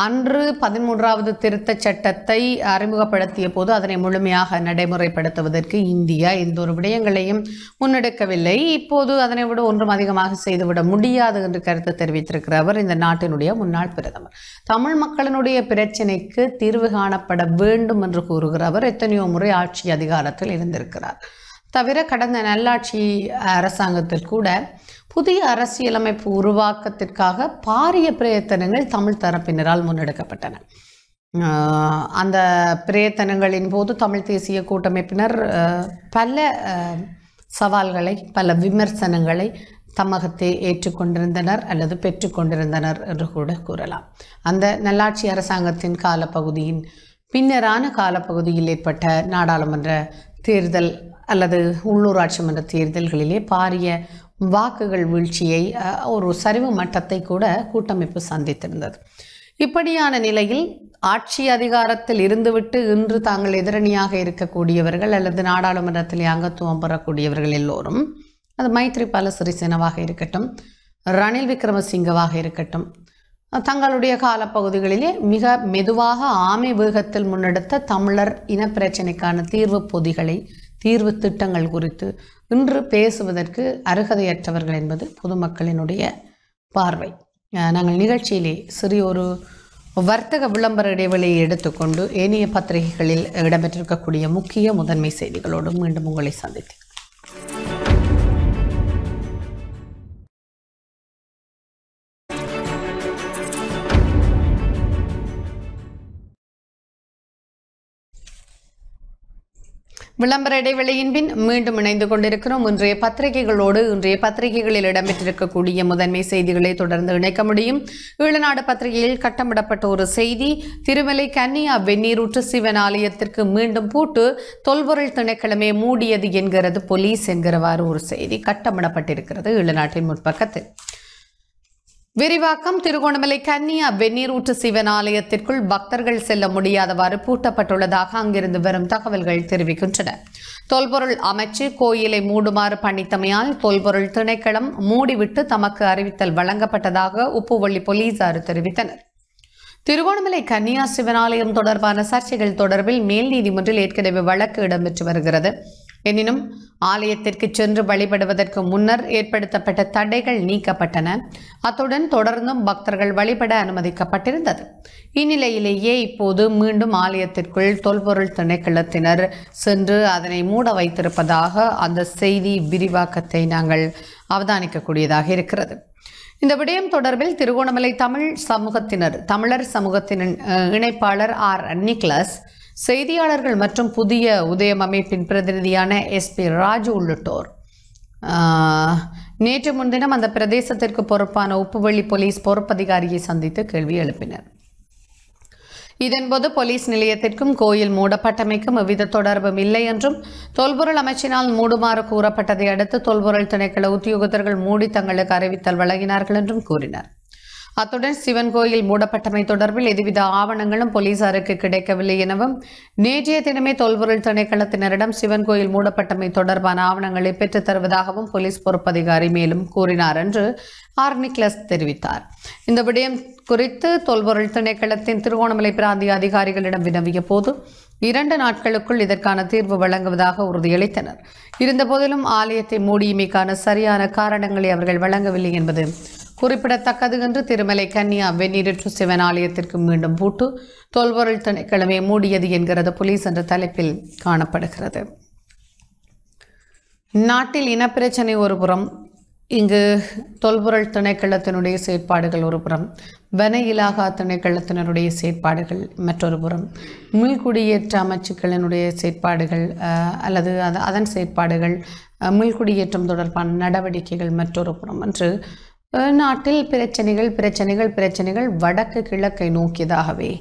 அன்று 13வது திருத்தச் சட்டத்தை அறிமுகப்படுத்திய போது அதனை முழுமையாக நடைமுறைப்படுத்துவதற்கு இந்தியா எந்த ஒரு விடயங்களையும் முன்னெடுக்கவில்லை. இப்போது அதனை விட ஒன்றும் அதிகமாக செய்துவிட முடியாது என்று கருத்து தெரிவித்திருக்கிறவர் இந்த நாட்டினுடைய முன்னாள் பிரதமர். தமிழ் மக்களினுடைய பிரச்சினைக்கு தீர்வு காணப்பட வேண்டும் என்று கூறுகிறவர் எத்தனையோ முறை ஆட்சி அதிகாரத்தில் இருந்திருக்கிறார். தவிர கடந்த நல்லாட்சி அரசாங்கத்தில் கூட புதிய அரசியலமைப்பு உருவாக்கத்திற்காக பாரிய பிரயத்தனங்கள் தமிழ் தரப்பினரால் முன்னெடுக்கப்பட்டன. அந்த பிரயத்தனங்களின் போது தமிழ் தேசிய கூட்டமைப்பினர் பல சவால்களை பல விமர்சனங்களை தமகத்தை ஏற்றுக்கொண்டிருந்தனர் அல்லது பெற்றுக்கொண்டிருந்தனர் என்று கூட கூறலாம். அந்த நல்லாட்சி அரசாங்கத்தின் காலப்பகுதியின் பின்னரான காலப்பகுதியில் ஏற்பட்ட நாடாளுமன்ற தேர்தல் அல்லது உள்ளூராட்சி மன்ற தேர்தல்களிலே பாரிய வாக்குகள் வீழ்ச்சியை ஒரு சரிவு மட்டத்தை கூட கூட்டமைப்பு சந்தித்திருந்தது. இப்படியான நிலையில் ஆட்சி அதிகாரத்தில் இருந்துவிட்டு இன்று தாங்கள் எதிரணியாக இருக்கக்கூடியவர்கள் அல்லது நாடாளுமன்றத்தில் அங்கத்துவம் பெறக்கூடியவர்கள் எல்லோரும், அது மைத்ரிபால சிறிசேனவாக இருக்கட்டும், ரணில் விக்ரமசிங்கவாக இருக்கட்டும், தங்களுடைய காலப்பகுதிகளிலே மிக மெதுவாக ஆமை வேகத்தில் முன்னெடுத்த தமிழர் இனப்பிரச்சினைக்கான தீர்வு பொதிகளை தீர்வு திட்டங்கள் குறித்து இன்று பேசுவதற்கு அருகதையற்றவர்கள் என்பது பொதுமக்களினுடைய பார்வை. நாங்கள் நிகழ்ச்சியிலே சிறிய ஒரு வர்த்தக விளம்பர இடைவெளியை எடுத்துக்கொண்டு ஏனைய பத்திரிகைகளில் இடம்பெற்றிருக்கக்கூடிய முக்கிய முதன்மை செய்திகளோடு மீண்டும் உங்களை சந்தித்தேன். விளம்பர இடைவெளியின் பின் மீண்டும் இணைந்து கொண்டிருக்கிறோம். இன்றைய பத்திரிகைகளோடு இன்றைய பத்திரிகைகளில் இடம்பெற்றிருக்கக்கூடிய முதன்மை செய்திகளை தொடர்ந்து இணைக்க முடியும். ஈழநாடு பத்திரிகையில் கட்டமிடப்பட்ட ஒரு செய்தி, திருமலை கன்னியா வெந்நீரூற்று சிவன் ஆலயத்திற்கு மீண்டும் பூட்டு, தொல்பொருள் திணைக்களமே மூடியது என்கிறது போலீஸ் என்கிறவாறு ஒரு செய்தி கட்டமிடப்பட்டிருக்கிறது ஈழநாட்டின் முற்பக்கத்தில். விரிவாக்கம், திருகோணமலை கன்னியா வெந்நீரூற்று சிவன் ஆலயத்திற்குள் பக்தர்கள் செல்ல முடியாதவாறு பூட்டப்பட்டுள்ளதாக அங்கிருந்து வரும் தகவல்கள் தெரிவிக்கின்றன. தொல்பொருள் அமைச்சு கோயிலை மூடுமாறு பணித்தமையால் தொல்பொருள் திணைக்களம் மூடிவிட்டு தமக்கு அறிவித்தல் வழங்கப்பட்டதாக உப்புவள்ளி போலீசார் தெரிவித்தனர். திருகோணமலை கன்னியா சிவனாலயம் தொடர்பான சர்ச்சைகள் தொடர்பில் மேல் நீதிமன்றில் ஏற்கனவே வழக்கு இடம்பெற்று வருகிறது. எனினும் ஆலயத்திற்கு சென்று வழிபடுவதற்கு முன்னர் ஏற்படுத்தப்பட்ட தடைகள் நீக்கப்பட்டன. அத்துடன் தொடர்ந்தும் பக்தர்கள் வழிபட அனுமதிக்கப்பட்டிருந்தது. இந்நிலையிலேயே இப்போது மீண்டும் ஆலயத்திற்குள் தொல்பொருள் திணைக்களத்தினர் சென்று அதனை மூட வைத்திருப்பதாக அந்த செய்தி விரிவாக்கத்தை நாங்கள் அவதானிக்கக்கூடியதாக இருக்கிறது. இந்த விடயம் தொடர்பில் திருகோணமலை தமிழர் சமூகத்தின் இணைப்பாளர் ஆர் நிக்லஸ், செய்தியாளர்கள் மற்றும் புதிய உதயம் அமைப்பின் பிரதிநிதியான SP ராஜு உள்ளிட்டோர் நேற்று முன்தினம் அந்த பிரதேசத்திற்கு பொறுப்பான உப்புவள்ளி போலீஸ் பொறுப்பதிகாரியை சந்தித்து கேள்வி எழுப்பினர். இதன்போது போலீஸ் நிலையத்திற்கும் கோயில் மூடப்பட்டமைக்கும் எவ்வித தொடர்பும் இல்லை என்றும், தொல்பொருள் அமைச்சினால் மூடுமாறு கூறப்பட்டதை அடுத்து தொல்பொருள் திணைக்கள உத்தியோகத்தர்கள் மூடி தங்களுக்கு அறிவித்தல் வழங்கினார்கள் என்றும் கூறினார். அத்துடன் சிவன் கோயில் மூடப்பட்டமை தொடர்பில் எதுவித ஆவணங்களும் போலீசாருக்கு கிடைக்கவில்லை எனவும், நேற்றைய தினமே தொல்பொருள் திணைக்களத்தினரிடம் சிவன் கோயில் மூடப்பட்டமை தொடர்பான ஆவணங்களை பெற்றுத் தருவதாகவும் போலீஸ் பொறுப்பதிகாரி மேலும் கூறினார் என்று ஆர் நிக்லஸ் தெரிவித்தார். இந்த விடயம் குறித்து தொல்பொருள் திணைக்களத்தின் திருகோணமலை பிராந்திய அதிகாரிகளிடம் வினவிய போது 2 நாட்களுக்குள் இதற்கான தீர்வு வழங்குவதாக உறுதியளித்தனர். இருந்தபோதிலும் ஆலயத்தை மூடியமைக்கான சரியான காரணங்களை அவர்கள் வழங்கவில்லை என்பது குறிப்பிடத்தக்கது என்று திருமலை கன்னியா வெந்நீரூற்று சிவன் ஆலயத்திற்கு மீண்டும் பூட்டு, தொல்பொருள் திணைக்களமே மூடியது என்கிறது போலீஸ் என்ற தலைப்பில் காணப்படுகிறது. நாட்டில் இனப்பிரச்சனை ஒருபுறம், இங்கு தொல்பொருள் திணைக்களத்தினுடைய செயற்பாடுகள் ஒருபுறம், வன இலாகா திணைக்களத்தினருடைய செயற்பாடுகள் மற்றொரு புறம், மீள்குடியேற்ற அமைச்சுக்களினுடைய செயற்பாடுகள் அல்லது அதன் செயற்பாடுகள், மீள்குடியேற்றம் தொடர்பான நடவடிக்கைகள் மற்றொரு புறம் என்று நாட்டில் பிரச்சனைகள் வடக்கு கிழக்கை நோக்கியதாகவே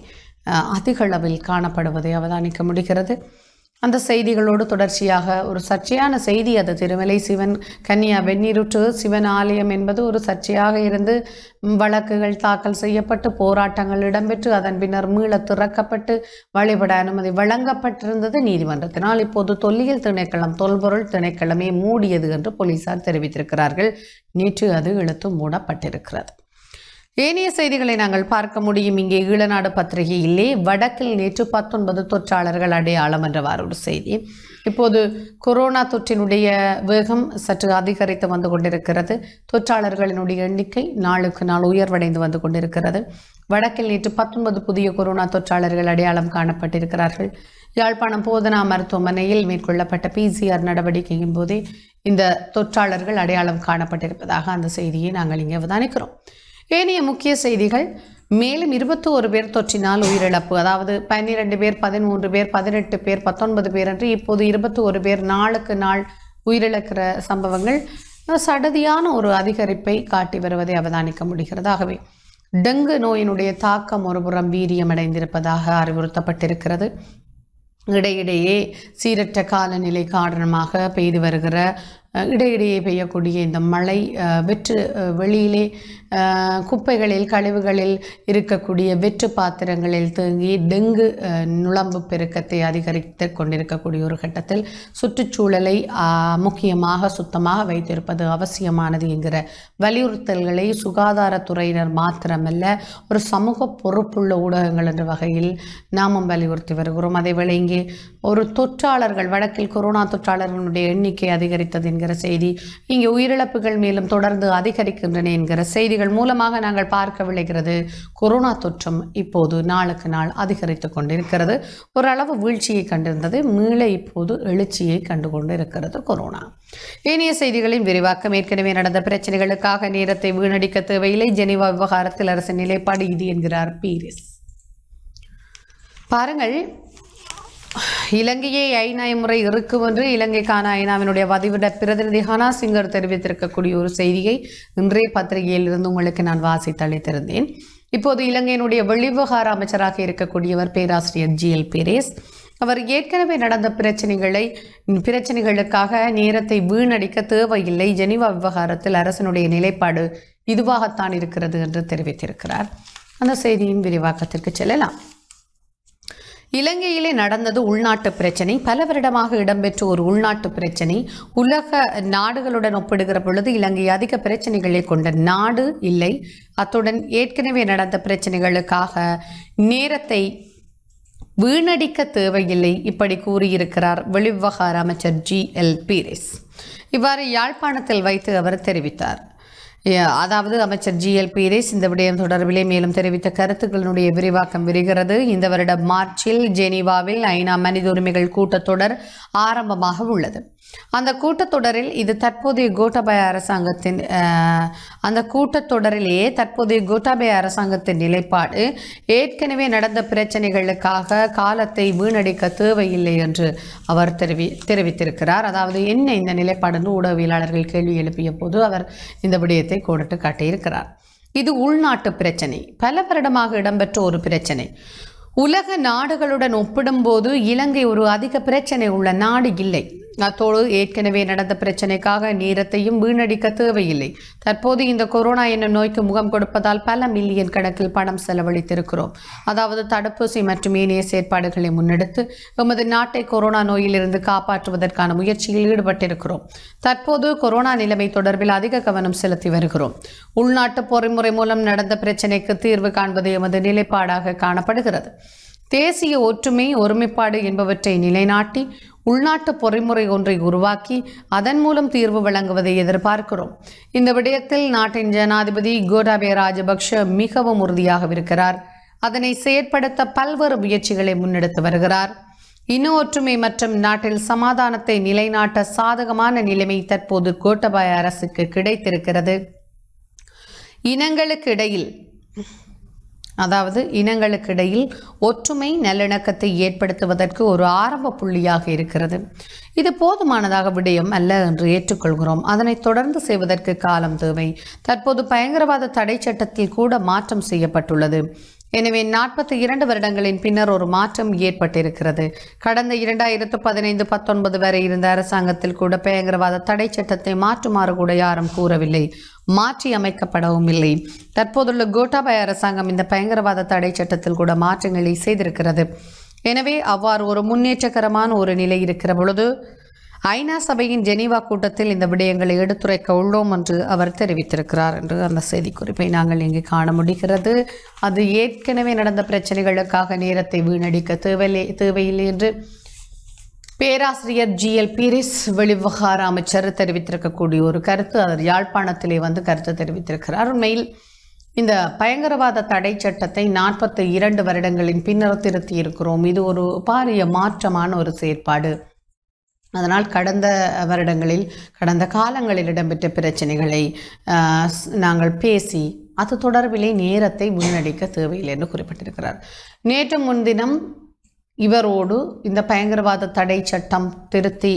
அதிக அளவில் காணப்படுவதை அவதானிக்க முடிகிறது. அந்த செய்திகளோடு தொடர்ச்சியாக ஒரு சர்ச்சையான செய்தி, அது திருமலை கன்னியா வெந்நீரூற்று சிவன் ஆலயம் என்பது ஒரு சர்ச்சையாக இருந்து வழக்குகள் தாக்கல் செய்யப்பட்டு போராட்டங்கள் இடம்பெற்று அதன் பின்னர் மீள திறக்கப்பட்டு வழிபட அனுமதி வழங்கப்பட்டிருந்தது நீதிமன்றத்தினால். இப்போது தொல்லியல் திணைக்களம் தொல்பொருள் திணைக்களமே மூடியது என்று போலீசார் தெரிவித்திருக்கிறார்கள். நேற்று அது இழுத்து மூடப்பட்டிருக்கிறது. ஏனைய செய்திகளை நாங்கள் பார்க்க முடியும். இங்கே ஈழநாடு பத்திரிகையிலே வடக்கில் நேற்று 19 தொற்றாளர்கள் அடையாளம் என்றவாறு ஒரு செய்தி. இப்போது கொரோனா தொற்றினுடைய வேகம் சற்று அதிகரித்து வந்து கொண்டிருக்கிறது. தொற்றாளர்களினுடைய எண்ணிக்கை நாளுக்கு நாள் உயர்வடைந்து வந்து கொண்டிருக்கிறது. வடக்கில் நேற்று 19 புதிய கொரோனா தொற்றாளர்கள் அடையாளம் காணப்பட்டிருக்கிறார்கள். யாழ்ப்பாணம் போதனா மருத்துவமனையில் மேற்கொள்ளப்பட்ட PCR நடவடிக்கையின் போதே இந்த தொற்றாளர்கள் அடையாளம் காணப்பட்டிருப்பதாக அந்த செய்தியை நாங்கள் இங்கே அவதானிக்கிறோம். ஏனைய முக்கிய செய்திகள், மேலும் 21 பேர் தொற்றினால் உயிரிழப்பு, அதாவது 12 பேர், 13 பேர், 18 பேர், 19 பேர் என்று இப்போது 21 பேர் நாளுக்கு நாள் உயிரிழக்கிற சம்பவங்கள் சடதியான ஒரு அதிகரிப்பை காட்டி வருவதை அவதானிக்க முடிகிறது. ஆகவே டெங்கு நோயினுடைய தாக்கம் ஒருபுறம் வீரியமடைந்திருப்பதாக அறிவுறுத்தப்பட்டிருக்கிறது. இடையிடையே சீரற்ற காலநிலை காரணமாக பெய்து வருகிற இடையிடையே பெய்யக்கூடிய இந்த மழை வெற்று வெளியிலே குப்பைகளில் கழிவுகளில் இருக்கக்கூடிய வெற்று பாத்திரங்களில் தேங்கி டெங்கு நுளம்பு பெருக்கத்தை அதிகரித்து கொண்டிருக்கக்கூடிய ஒரு கட்டத்தில் சுற்றுச்சூழலை முக்கியமாக சுத்தமாக வைத்திருப்பது அவசியமானது என்கிற வலியுறுத்தல்களை சுகாதாரத்துறையினர் மாத்திரமல்ல ஒரு சமூக பொறுப்புள்ள ஊடகங்கள் என்ற வகையில் நாமும் வலியுறுத்தி வருகிறோம். அதேவேளை இங்கே ஒரு தொற்றாளர்கள் வடக்கில் கொரோனா தொற்றாளர்களுடைய எண்ணிக்கை அதிகரித்தது என்கிற செய்தி, இங்கே உயிரிழப்புகள் மேலும் தொடர்ந்து அதிகரிக்கின்றன என்கிற செய்திகள் மூலமாக நாங்கள் பார்க்க விளைகிறது. கொரோனா தொற்றும் இப்போது நாளுக்கு நாள் அதிகரித்து கொண்டிருக்கிறது. ஓரளவு வீழ்ச்சியை கண்டிருந்தது, மீள இப்போது எழுச்சியை கண்டுகொண்டு இருக்கிறது கொரோனா. ஏனைய செய்திகளின் விரிவாக்கம். ஏற்கனவே நடந்த பிரச்சனைகளுக்காக நேரத்தை வீணடிக்க தேவையில்லை, ஜெனீவா விவகாரத்தில் அரசின் நிலைப்பாடு இது என்கிறார் பீரிஸ். பாருங்கள், இலங்கையை ஐநா முறை இருக்கும் என்று இலங்கைக்கான ஐநாவினுடைய வதிவிட பிரதிநிதி ஹனா சிங்கர் தெரிவித்திருக்கக்கூடிய ஒரு செய்தியை இன்றைய பத்திரிகையில் இருந்து உங்களுக்கு நான் வாசித்து அளித்திருந்தேன். இப்போது இலங்கையினுடைய வெளிவிவகார அமைச்சராக இருக்கக்கூடியவர் பேராசிரியர் GL பீரிஸ். அவர் ஏற்கனவே நடந்த பிரச்சனைகளுக்காக நேரத்தை வீணடிக்க தேவையில்லை, ஜெனீவா விவகாரத்தில் அரசனுடைய நிலைப்பாடு இதுவாகத்தான் இருக்கிறது என்று தெரிவித்திருக்கிறார். அந்த செய்தியின் விரிவாக்கத்திற்கு செல்லலாம். இலங்கையிலே நடந்தது உள்நாட்டு பிரச்சனை, பல வருடமாக இடம்பெற்ற ஒரு உள்நாட்டு பிரச்சனை. உலக நாடுகளுடன் ஒப்பிடுகிற பொழுது இலங்கை அதிக பிரச்சனைகளை கொண்ட நாடு இல்லை. அத்துடன் ஏற்கனவே நடந்த பிரச்சனைகளுக்காக நேரத்தை வீணடிக்க தேவையில்லை, இப்படி கூறியிருக்கிறார் வெளிவிவகார அமைச்சர் GL பீரிஸ். இவ்வாறு யாழ்ப்பாணத்தில் வைத்து அவர் தெரிவித்தார். அதாவது அமைச்சர் GL பீரிஸ் இந்த விடயம் தொடர்பிலே மேலும் தெரிவித்த கருத்துக்களினுடைய விரிவாக்கம் விரிகிறது. இந்த வருடம் மார்ச்சில் ஜெனீவாவில் ஐநா மனித உரிமைகள் கூட்டத்தொடர் ஆரம்பமாக உள்ளது. அந்த கூட்டத்தொடரில் இது தற்போதைய கோட்டாபய அரசாங்கத்தின் நிலைப்பாடு ஏற்கனவே நடந்த பிரச்சனைகளுக்காக காலத்தை வீணடிக்க தேவையில்லை என்று அவர் தெரிவித்திருக்கிறார். அதாவது என்ன இந்த நிலைப்பாடு என்று ஊடகவியலாளர்கள் கேள்வி எழுப்பிய போது அவர் இந்த விடயத்தை கோடிட்டு காட்டியிருக்கிறார். இது உள்நாட்டு பிரச்சனை, பல வருடமாக இடம்பெற்ற ஒரு பிரச்சனை. உலக நாடுகளுடன் ஒப்பிடும்போது இலங்கை ஒரு அதிக பிரச்சனை உள்ள நாடு இல்லை. அத்தோடு ஏற்கனவே நடந்த பிரச்சனைக்காக நேரத்தையும் வீணடிக்க தேவையில்லை. தற்போது இந்த கொரோனா என்னும் நோய்க்கு முகம் கொடுப்பதால் பல மில்லியன் கணக்கில் பணம் செலவழித்திருக்கிறோம். அதாவது தடுப்பூசி மற்றும் ஏனைய செயற்பாடுகளை முன்னெடுத்து எமது நாட்டை கொரோனா நோயிலிருந்து காப்பாற்றுவதற்கான முயற்சியில் ஈடுபட்டிருக்கிறோம். தற்போது கொரோனா நிலைமை தொடர்பில் அதிக கவனம் செலுத்தி வருகிறோம். உள்நாட்டு பொறிமுறை மூலம் நடந்த பிரச்சனைக்கு தீர்வு காண்பது எமது நிலைப்பாடாக காணப்படுகிறது. தேசிய ஒற்றுமை, ஒருமைப்பாடு என்பவற்றை நிலைநாட்டி உள்நாட்டு பொறிமுறை ஒன்றை உருவாக்கி அதன் மூலம் தீர்வு வழங்குவதை எதிர்பார்க்கிறோம். இந்த விடயத்தில் நாட்டின் ஜனாதிபதி கோட்டாபய ராஜபக்ஷ மிகவும் உறுதியாக அதனை செயற்படுத்த பல்வேறு முயற்சிகளை முன்னெடுத்து வருகிறார். இன ஒற்றுமை மற்றும் நாட்டில் சமாதானத்தை நிலைநாட்ட சாதகமான நிலைமை தற்போது கோட்டாபய அரசுக்கு கிடைத்திருக்கிறது. இனங்களுக்கிடையில் ஒற்றுமை நல்லிணக்கத்தை ஏற்படுத்துவதற்கு ஒரு ஆரம்ப புள்ளியாக இருக்கிறது. இது போதுமானதாக விடயம் அல்ல என்று ஏற்றுக்கொள்கிறோம். அதனை தொடர்ந்து செய்வதற்கு காலம் தேவை. தற்போது பயங்கரவாத தடை சட்டத்தில் கூட மாற்றம் செய்யப்பட்டுள்ளது. எனவே 42 வருடங்களின் பின்னர் ஒரு மாற்றம் ஏற்பட்டிருக்கிறது. கடந்த 2015-19 வரை இருந்த அரசாங்கத்தில் கூட பயங்கரவாத தடை சட்டத்தை மாற்றுமாறு கூட யாரும் கூறவில்லை, மாற்றி அமைக்கப்படவும் இல்லை. தற்போதுள்ள கோட்டாபய அரசாங்கம் இந்த பயங்கரவாத தடை சட்டத்தில் கூட மாற்றங்களை செய்திருக்கிறது. எனவே அவ்வாறு ஒரு முன்னேற்றகரமான ஒரு நிலை இருக்கிற பொழுது ஐநா சபையின் ஜெனீவா கூட்டத்தில் இந்த விடயங்களை எடுத்துரைக்க உள்ளோம் என்று அவர் தெரிவித்திருக்கிறார் என்று அந்த செய்திக்குறிப்பை நாங்கள் இங்கே காண முடிகிறது. அது ஏற்கனவே நடந்த பிரச்சனைகளுக்காக நேரத்தை வீணடிக்க தேவையில்லை என்று பேராசிரியர் GL பீரிஸ் வெளிவிவகார அமைச்சர் தெரிவித்திருக்கக்கூடிய ஒரு கருத்து. அவர் யாழ்ப்பாணத்திலே வந்து கருத்து தெரிவித்திருக்கிறார். உண்மையில் இந்த பயங்கரவாத தடை சட்டத்தை 42 வருடங்களின் பின்னர் திருத்தி இருக்கிறோம். இது ஒரு பாரிய மாற்றமான ஒரு செயற்பாடு. அதனால் கடந்த காலங்களில் இடம்பெற்ற பிரச்சனைகளை நாங்கள் பேசி அது தொடர்பிலே நேரத்தை வீணடிக்க தேவையில்லை என்று குறிப்பிட்டிருக்கிறார். நேற்று முன்தினம் இவரோடு இந்த பயங்கரவாத தடை சட்டம் திருத்தி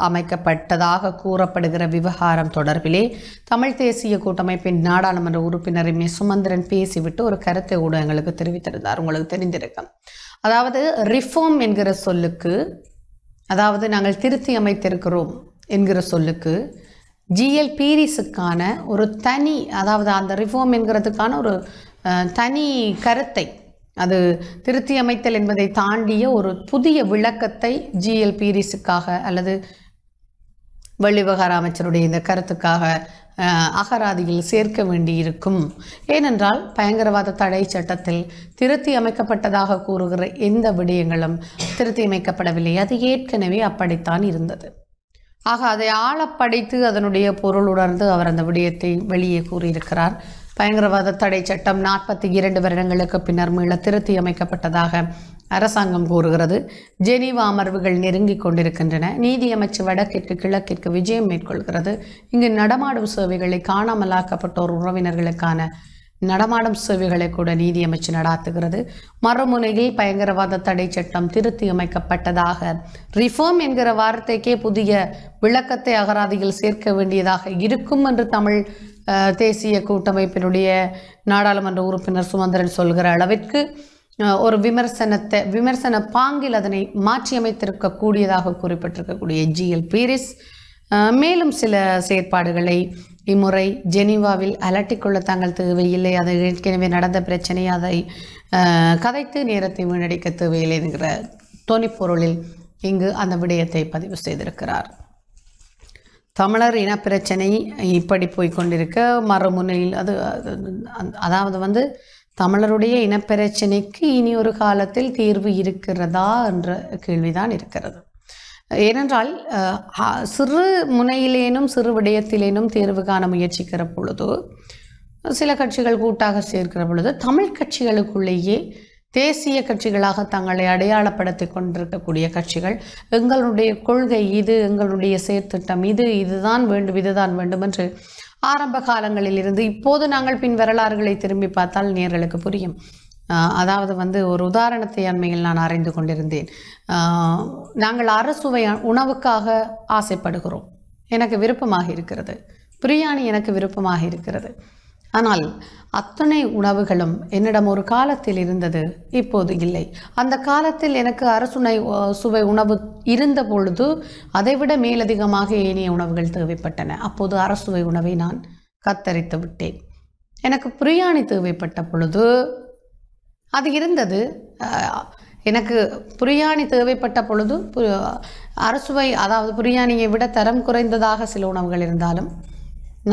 அமைக்கப்பட்டதாக கூறப்படுகிற விவகாரம் தொடர்பிலே தமிழ் தேசிய கூட்டமைப்பின் நாடாளுமன்ற உறுப்பினர் எம் ஏ சுமந்திரன் பேசிவிட்டு ஒரு கருத்தை ஊடகங்களுக்கு தெரிவித்திருந்தார். உங்களுக்கு தெரிந்திருக்கும். அதாவது ரிஃபார்ம் என்கிற சொல்லுக்கு, அதாவது நாங்கள் திருத்தி அமைத்திருக்கிறோம் என்கிற சொல்லுக்கு ஜிஎல் பீரிஸுக்கான ஒரு தனி, அதாவது அந்த ரிஃபார்ம் என்கிறதுக்கான ஒரு தனி கருத்தை, அது திருத்தி அமைத்தல் என்பதை தாண்டிய ஒரு புதிய விளக்கத்தை ஜிஎல் பீரிஸுக்காக அல்லது வெளிவிவகார அமைச்சருடைய இந்த கருத்துக்காக அகராதியில் சேர்க்க வேண்டியிருக்கும். ஏனென்றால் பயங்கரவாத தடை சட்டத்தில் திருத்தி அமைக்கப்பட்டதாக கூறுகிற எந்த விடயங்களும் திருத்தி அமைக்கப்படவில்லை. அது ஏற்கனவே அப்படித்தான் இருந்தது. ஆக அதை ஆழப்படைத்து அதனுடைய பொருள் உணர்ந்து அவர் அந்த விடயத்தை வெளியே கூறியிருக்கிறார். பயங்கரவாத தடை சட்டம் 42 வருடங்களுக்கு பின்னர் மீள திருத்தி அமைக்கப்பட்டதாக அரசாங்கம் கூறுகிறது. ஜெனீவா அமர்வுகள் நெருங்கிக் கொண்டிருக்கின்றன. நீதியமைச்சு வடக்கிற்கு கிழக்கிற்கு விஜயம் மேற்கொள்கிறது. இங்கு நடமாடும் சேவைகளை, காணாமலாக்கப்பட்டோர் உறவினர்களுக்கான நடமாடும் சேவைகளை கூட நீதியமைச்சு நடாத்துகிறது. மறுமுனையில் பயங்கரவாத தடை சட்டம் திருத்தி அமைக்கப்பட்டதாக ரிஃபார்ம் என்கிற வார்த்தைக்கே புதிய விளக்கத்தை அகராதியில் சேர்க்க வேண்டியதாக இருக்கும் என்று தமிழ் தேசிய கூட்டமைப்பினுடைய நாடாளுமன்ற உறுப்பினர் சுமந்திரன் சொல்கிற அளவிற்கு ஒரு விமர்சன பாங்கில் அதனை மாற்றியமைத்திருக்கக்கூடியதாக குறிப்பிட்டிருக்கக்கூடிய ஜிஎல் பீரிஸ் மேலும் சில செயற்பாடுகளை இம்முறை ஜெனீவாவில் அலட்டிக்கொள்ள தாங்கள் தேவையில்லை, அது ஏற்கனவே நடந்த பிரச்சனை, அதை கதைத்து நேரத்தை வீணடிக்க தேவையில்லை என்கிற தொனிப்பொருளில் இங்கு அந்த விடயத்தை பதிவு செய்திருக்கிறார். தமிழர் இனப்பிரச்சனை இப்படி போய்கொண்டிருக்க மறுமுனையில் அதாவது தமிழருடைய இனப்பிரச்சனைக்கு இனி ஒரு காலத்தில் தீர்வு இருக்கிறதா என்ற கேள்விதான் இருக்கிறது. ஏனென்றால் சிறு முனையிலேனும் சிறு விடயத்திலேனும் தேர்வு காண முயற்சிக்கிற பொழுது, சில கட்சிகள் கூட்டாக சேர்க்கிற பொழுது, தமிழ் கட்சிகளுக்குள்ளேயே தேசிய கட்சிகளாக தங்களை அடையாளப்படுத்தி கொண்டிருக்கக்கூடிய கட்சிகள் எங்களுடைய கொள்கை இது, எங்களுடைய செயற்திட்டம் இது, இதுதான் வேண்டும் என்று ஆரம்ப காலங்களில் இருந்து இப்போது நாங்கள் பின் வரலாறுகளை திரும்பி பார்த்தால் நேர்களுக்கு புரியும். அதாவது ஒரு உதாரணத்தை அண்மையில் நான் அறிந்து கொண்டிருந்தேன். நாங்கள் அறுசுவை உணவுக்காக ஆசைப்படுகிறோம், எனக்கு விருப்பமாக இருக்கிறது, பிரியாணி எனக்கு விருப்பமாக இருக்கிறது. ஆனால் அத்தனை உணவுகளும் என்னிடம் ஒரு காலத்தில் இருந்தது, இப்போது இல்லை. அந்த காலத்தில் எனக்கு சுவை உணவு இருந்த பொழுது அதைவிட மேலதிகமாக ஏனைய உணவுகள் தேவைப்பட்டன. அப்போது அரசுவை உணவை நான் கத்தரித்து விட்டேன். எனக்கு பிரியாணி தேவைப்பட்ட பொழுது அது இருந்தது. எனக்கு பிரியாணி தேவைப்பட்ட பொழுது அரசுவை, அதாவது பிரியாணியை விட தரம் குறைந்ததாக சில உணவுகள் இருந்தாலும்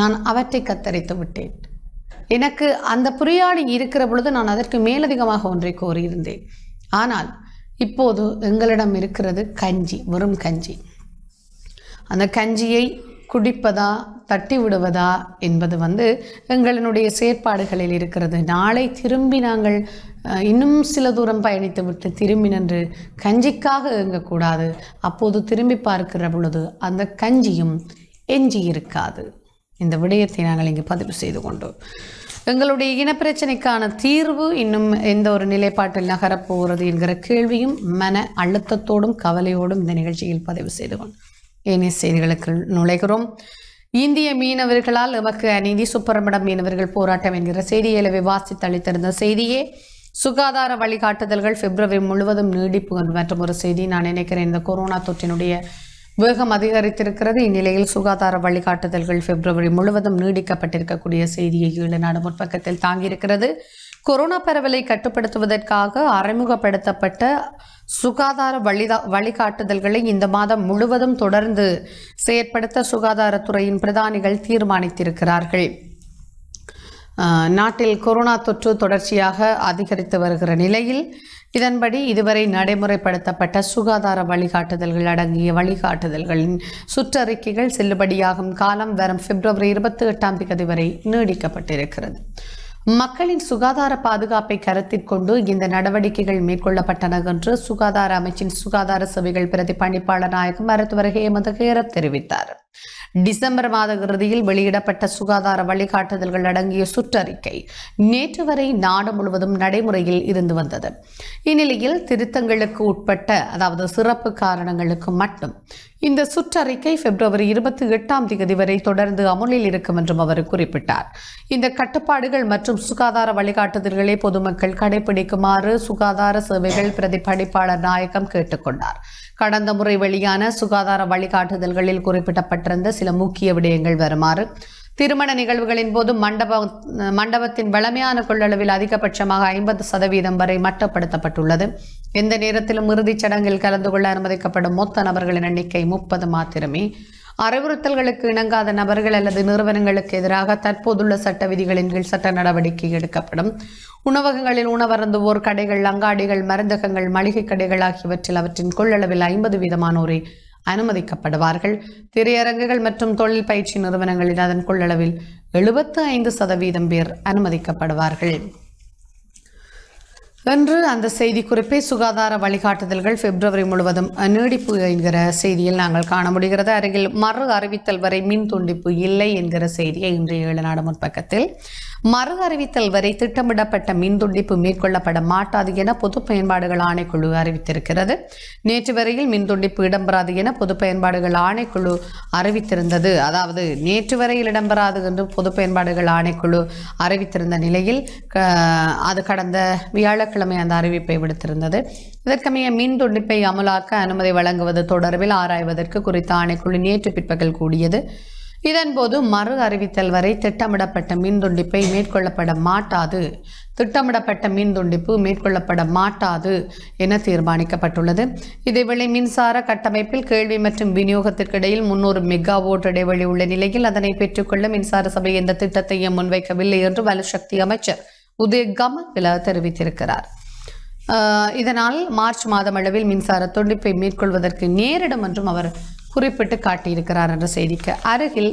நான் அவற்றை கத்தரித்து விட்டேன். எனக்கு அந்த பிரியாணி இருக்கிற பொழுது நான் அதற்கு மேலதிகமாக ஒன்றை கோரியிருந்தேன். ஆனால் இப்போது எங்களிடம் இருக்கிறது கஞ்சி, வெறும் கஞ்சி. அந்த கஞ்சியை குடிப்பதா தட்டி விடுவதா என்பது எங்களினுடைய செயற்பாடுகளில் இருக்கிறது. நாளை திரும்பி நாங்கள் இன்னும் சில தூரம் பயணித்து விட்டு திரும்பி நின்று கஞ்சிக்காக இயங்கக்கூடாது. அப்போது திரும்பி பார்க்கிற பொழுது அந்த கஞ்சியும் எஞ்சி இருக்காது. இந்த விடயத்தை நாங்கள் இங்கு பதிவு செய்து கொண்டோம். எங்களுடைய இனப்பிரச்சனைக்கான தீர்வு இன்னும் எந்த ஒரு நிலைப்பாட்டில் நகரப்போகிறது என்கிற கேள்வியும் மன அழுத்தத்தோடும் கவலையோடும் இந்த நிகழ்ச்சியில் பதிவு செய்து கொண்டோம். ஏனைய செய்திகளுக்கு நுழைகிறோம். இந்திய மீனவர்களால் எமக்கு அநீதி, சுப்பிரமணியம் மீனவர்கள் போராட்டம் என்கிற செய்தியை வாசித்து அளித்திருந்த செய்தியே சுகாதார வழிகாட்டுதல்கள் பிப்ரவரி முழுவதும் நீடிப்பு மற்றும் ஒரு செய்தி. நான் நினைக்கிறேன் இந்த கொரோனா தொற்றினுடைய வேகம் அதிகரித்திருக்கிறது. இந்நிலையில் சுகாதார வழிகாட்டுதல்கள் பிப்ரவரி முழுவதும் நீடிக்கப்பட்டிருக்கக்கூடிய செய்தியை ஈழநாடு முற்பக்கத்தில் தாங்கியிருக்கிறது. கொரோனா பரவலை கட்டுப்படுத்துவதற்காக அறிமுகப்படுத்தப்பட்ட சுகாதார வழிகாட்டுதல்களை இந்த மாதம் முழுவதும் தொடர்ந்து செயற்படுத்த சுகாதாரத்துறையின் பிரதானிகள் தீர்மானித்திருக்கிறார்கள். நாட்டில் கொரோனா தொற்று தொடர்ச்சியாக அதிகரித்து வருகிற நிலையில் இதன்படி இதுவரை நடைமுறைப்படுத்தப்பட்ட சுகாதார வழிகாட்டுதல்கள் அடங்கிய வழிகாட்டுதல்களின் சுற்றறிக்கைகள் செல்லுபடியாகும் காலம் வரும் பிப்ரவரி 28 வரை நீடிக்கப்பட்டிருக்கிறது. மக்களின் சுகாதார பாதுகாப்பை கருத்தில் கொண்டு இந்த நடவடிக்கைகள் மேற்கொள்ளப்பட்டன என்று சுகாதார அமைச்சின் சுகாதார சேவைகள் பிரதி பணிப்பாளர் நாயகம் மருத்துவர் ஹேமந்த் ஹேரத் தெரிவித்தார். டிசம்பர் மாத இறுதியில் வெளியிடப்பட்ட சுகாதார வழிகாட்டுதல்கள் அடங்கிய சுற்றறிக்கை நேற்று வரை நாடு முழுவதும் நடைமுறையில் இருந்து வந்தது. இந்நிலையில் திருத்தங்களுக்கு உட்பட்ட அதாவது சிறப்பு காரணங்களுக்கு மட்டும் இந்த சுற்றறிக்கை பிப்ரவரி 28 வரை தொடர்ந்து அமுலில் இருக்கும் என்றும் அவர் குறிப்பிட்டார். இந்த கட்டுப்பாடுகள் மற்றும் சுகாதார வழிகாட்டுதல்களை பொதுமக்கள் கடைபிடிக்குமாறு சுகாதார சேவைகள் பிரதிபலிப்பாளர் நாயகம் கேட்டுக்கொண்டார். கடந்த முறை வெளியான சுகாதார வழிகாட்டுதல்களில் குறிப்பிடப்பட்டிருந்த சில முக்கிய விடயங்கள் வருமாறு: திருமண நிகழ்வுகளின் போது மண்டபத்தின் வளமையான கொள்ளளவில் அதிகபட்சமாக 50% வரை மட்டுப்படுத்தப்பட்டுள்ளது. எந்த நேரத்திலும் இறுதிச் சடங்கில் கலந்து கொள்ள அனுமதிக்கப்படும் மொத்த நபர்களின் எண்ணிக்கை 30 மாத்திரமே. அறிவுறுத்தல்களுக்கு இணங்காத நபர்கள் அல்லது நிறுவனங்களுக்கு எதிராக தற்போதுள்ள சட்ட விதிகளின் கீழ் சட்ட நடவடிக்கை எடுக்கப்படும். உணவகங்களில் உணவருந்துவோர், கடைகள், அங்காடிகள், மருந்தகங்கள், மளிகை கடைகள் ஆகியவற்றில் அவற்றின் கொள்ளளவில் 50% அனுமதிக்கப்படுவார்கள். திரையரங்குகள் மற்றும் தொழில் பயிற்சி நிறுவனங்களில் அதன் கொள்ளளவில் 75% பேர் அனுமதிக்கப்படுவார்கள் என்று அந்த செய்தி குறிப்பை சுகாதார வழிகாட்டுதல்கள் பிப்ரவரி முழுவதும் நீடிப்பு என்கிற செய்தியில் நாங்கள் காண முடிகிறது. அருகில் மறு அறிவித்தல் வரை மின் துண்டிப்பு இல்லை என்கிற செய்தியை இன்றைய ஏழநாடு முற்பக்கத்தில் மறு அறிவித்தல் வரை திட்டமிடப்பட்ட மின் துண்டிப்பு மேற்கொள்ளப்பட மாட்டாது என பொது பயன்பாடுகள் ஆணைக்குழு அறிவித்திருக்கிறது. நேற்று வரையில் மின் துண்டிப்பு இடம்பெறாது என பொது பயன்பாடுகள் ஆணைக்குழு அறிவித்திருந்தது. அதாவது நேற்று வரையில் இடம்பெறாது என்று பொது பயன்பாடுகள் ஆணைக்குழு அறிவித்திருந்த நிலையில் அது கடந்த வியாழக்கிழமை அந்த அறிவிப்பை விடுத்திருந்தது. இதற்கமைய மின் துண்டிப்பை அமலாக்க அனுமதி வழங்குவது தொடர்பில் ஆராய்வதற்கு குறித்த ஆணைக்குழு நேற்று பிற்பகல் கூடியது. இதன்போது மறு அறிவித்தல் வரை திட்டமிடப்பட்ட மின் துண்டிப்பு மேற்கொள்ளப்பட மாட்டாது என தீர்மானிக்கப்பட்டுள்ளது. இதேவேளை மின்சார கட்டமைப்பில் கேள்வி மற்றும் விநியோகத்திற்கு இடையில் 300 மெகாவாட் இடைவெளி உள்ள நிலையில் அதனை பெற்றுக்கொள்ள மின்சார சபை எந்த திட்டத்தையும் முன்வைக்கவில்லை என்று வலுசக்தி அமைச்சர் உதய கமன்பில தெரிவித்திருக்கிறார். இதனால் மார்ச் மாதம் அளவில் மின்சார துண்டிப்பை மேற்கொள்வதற்கு நேரிடும் என்றும் அவர் குறிப்பிட்டு காட்டியிருக்கிறார் என்ற செய்திக்கு அருகில்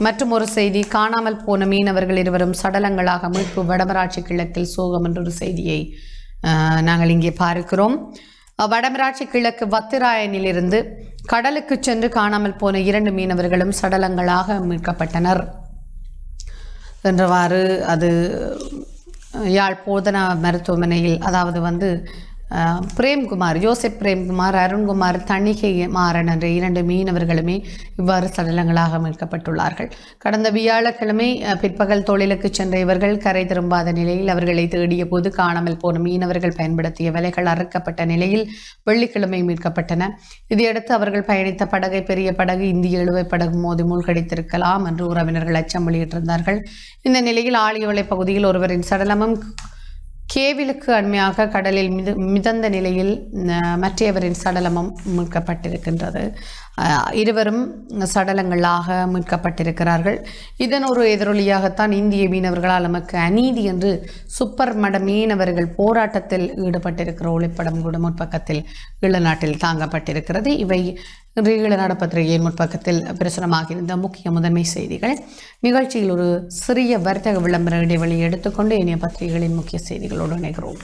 மற்றும் ஒரு செய்தி: காணாமல் போன மீனவர்கள் இருவரும் சடலங்களாக மீட்பு, வடமராட்சி கிழக்கில் சோகம் என்ற ஒரு செய்தியை நாங்கள் இங்கே பார்க்கிறோம். வடமராட்சி கிழக்கு வத்திராயனிலிருந்து கடலுக்கு சென்று காணாமல் போன 2 மீனவர்களும் சடலங்களாக மீட்கப்பட்டனர் என்றவாறு அது யாழ் போதனா மருத்துவமனையில், அதாவது பிரேம்குமார், ஜோசப் பிரேம்குமார், அருண்குமார், தணிகை மாறன் என்ற 2 மீனவர்களுமே இவ்வாறு சடலங்களாக மீட்கப்பட்டுள்ளார்கள். கடந்த வியாழக்கிழமை பிற்பகல் தொழிலுக்கு சென்ற இவர்கள் கரை திரும்பாத நிலையில் அவர்களை தேடிய போது காணாமல் போன மீனவர்கள் பயன்படுத்திய வலைகள் அறுக்கப்பட்ட நிலையில் வெள்ளிக்கிழமை மீட்கப்பட்டன. இதையடுத்து அவர்கள் பயணித்த படகை பெரிய படகு இந்திய இழுவை படகு மோதி மூழ்கடித்திருக்கலாம் என்று உறவினர்கள் அச்சம் வெளியிட்டிருந்தார்கள். இந்த நிலையில் ஆழியோலை பகுதியில் ஒருவரின் சடலமும் கேவிலுக்கு அண்மையாக கடலில் மிதந்த நிலையில் மற்றவரின் சடலமும் மீட்கப்பட்டிருக்கின்றது. இருவரும் சடலங்களாக மீட்கப்பட்டிருக்கிறார்கள். இதன் ஒரு எதிரொலியாகத்தான் இந்திய மீனவர்களால் நமக்கு அநீதி என்று சுப்பர் மட மீனவர்கள் போராட்டத்தில் ஈடுபட்டிருக்கிற ஒளிப்படம் கூட முற்பக்கத்தில் ஈழநாட்டில் தாங்கப்பட்டிருக்கிறது. இவை இன்றைய ஈழநாடு பத்திரிகையின் முற்பக்கத்தில் பிரசுரமாக இருந்த முக்கிய முதன்மை செய்திகள். நிகழ்ச்சியில் ஒரு சிறிய வர்த்தக விளம்பர இடைவெளி எடுத்துக்கொண்டு இனிய பத்திரிகைகளின் முக்கிய செய்திகளோடு இணைகிறோம்.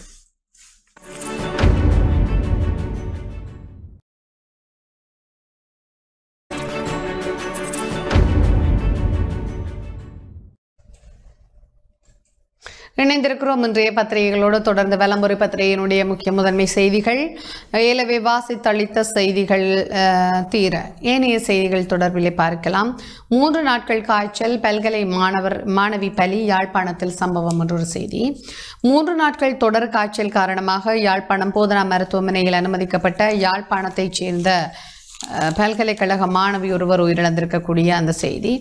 இணைந்திருக்கிறோம் இன்றைய பத்திரிகைகளோடு. தொடர்ந்து வலம்புரி பத்திரிகையினுடைய முக்கிய முதன்மை செய்திகள். ஏலவே வாசித்தளித்த செய்திகள் தீர ஏனைய செய்திகள் தொடர்பிலே பார்க்கலாம். 3 நாட்கள் காய்ச்சல், பல்கலை மாணவி பலி, யாழ்ப்பாணத்தில் சம்பவம் என்ற ஒரு செய்தி. 3 நாட்கள் தொடர் காய்ச்சல் காரணமாக யாழ்ப்பாணம் போதனா மருத்துவமனையில் அனுமதிக்கப்பட்ட யாழ்ப்பாணத்தைச் சேர்ந்த பல்கலைக்கழக மாணவி ஒருவர் உயிரிழந்திருக்கக்கூடிய அந்த செய்தி.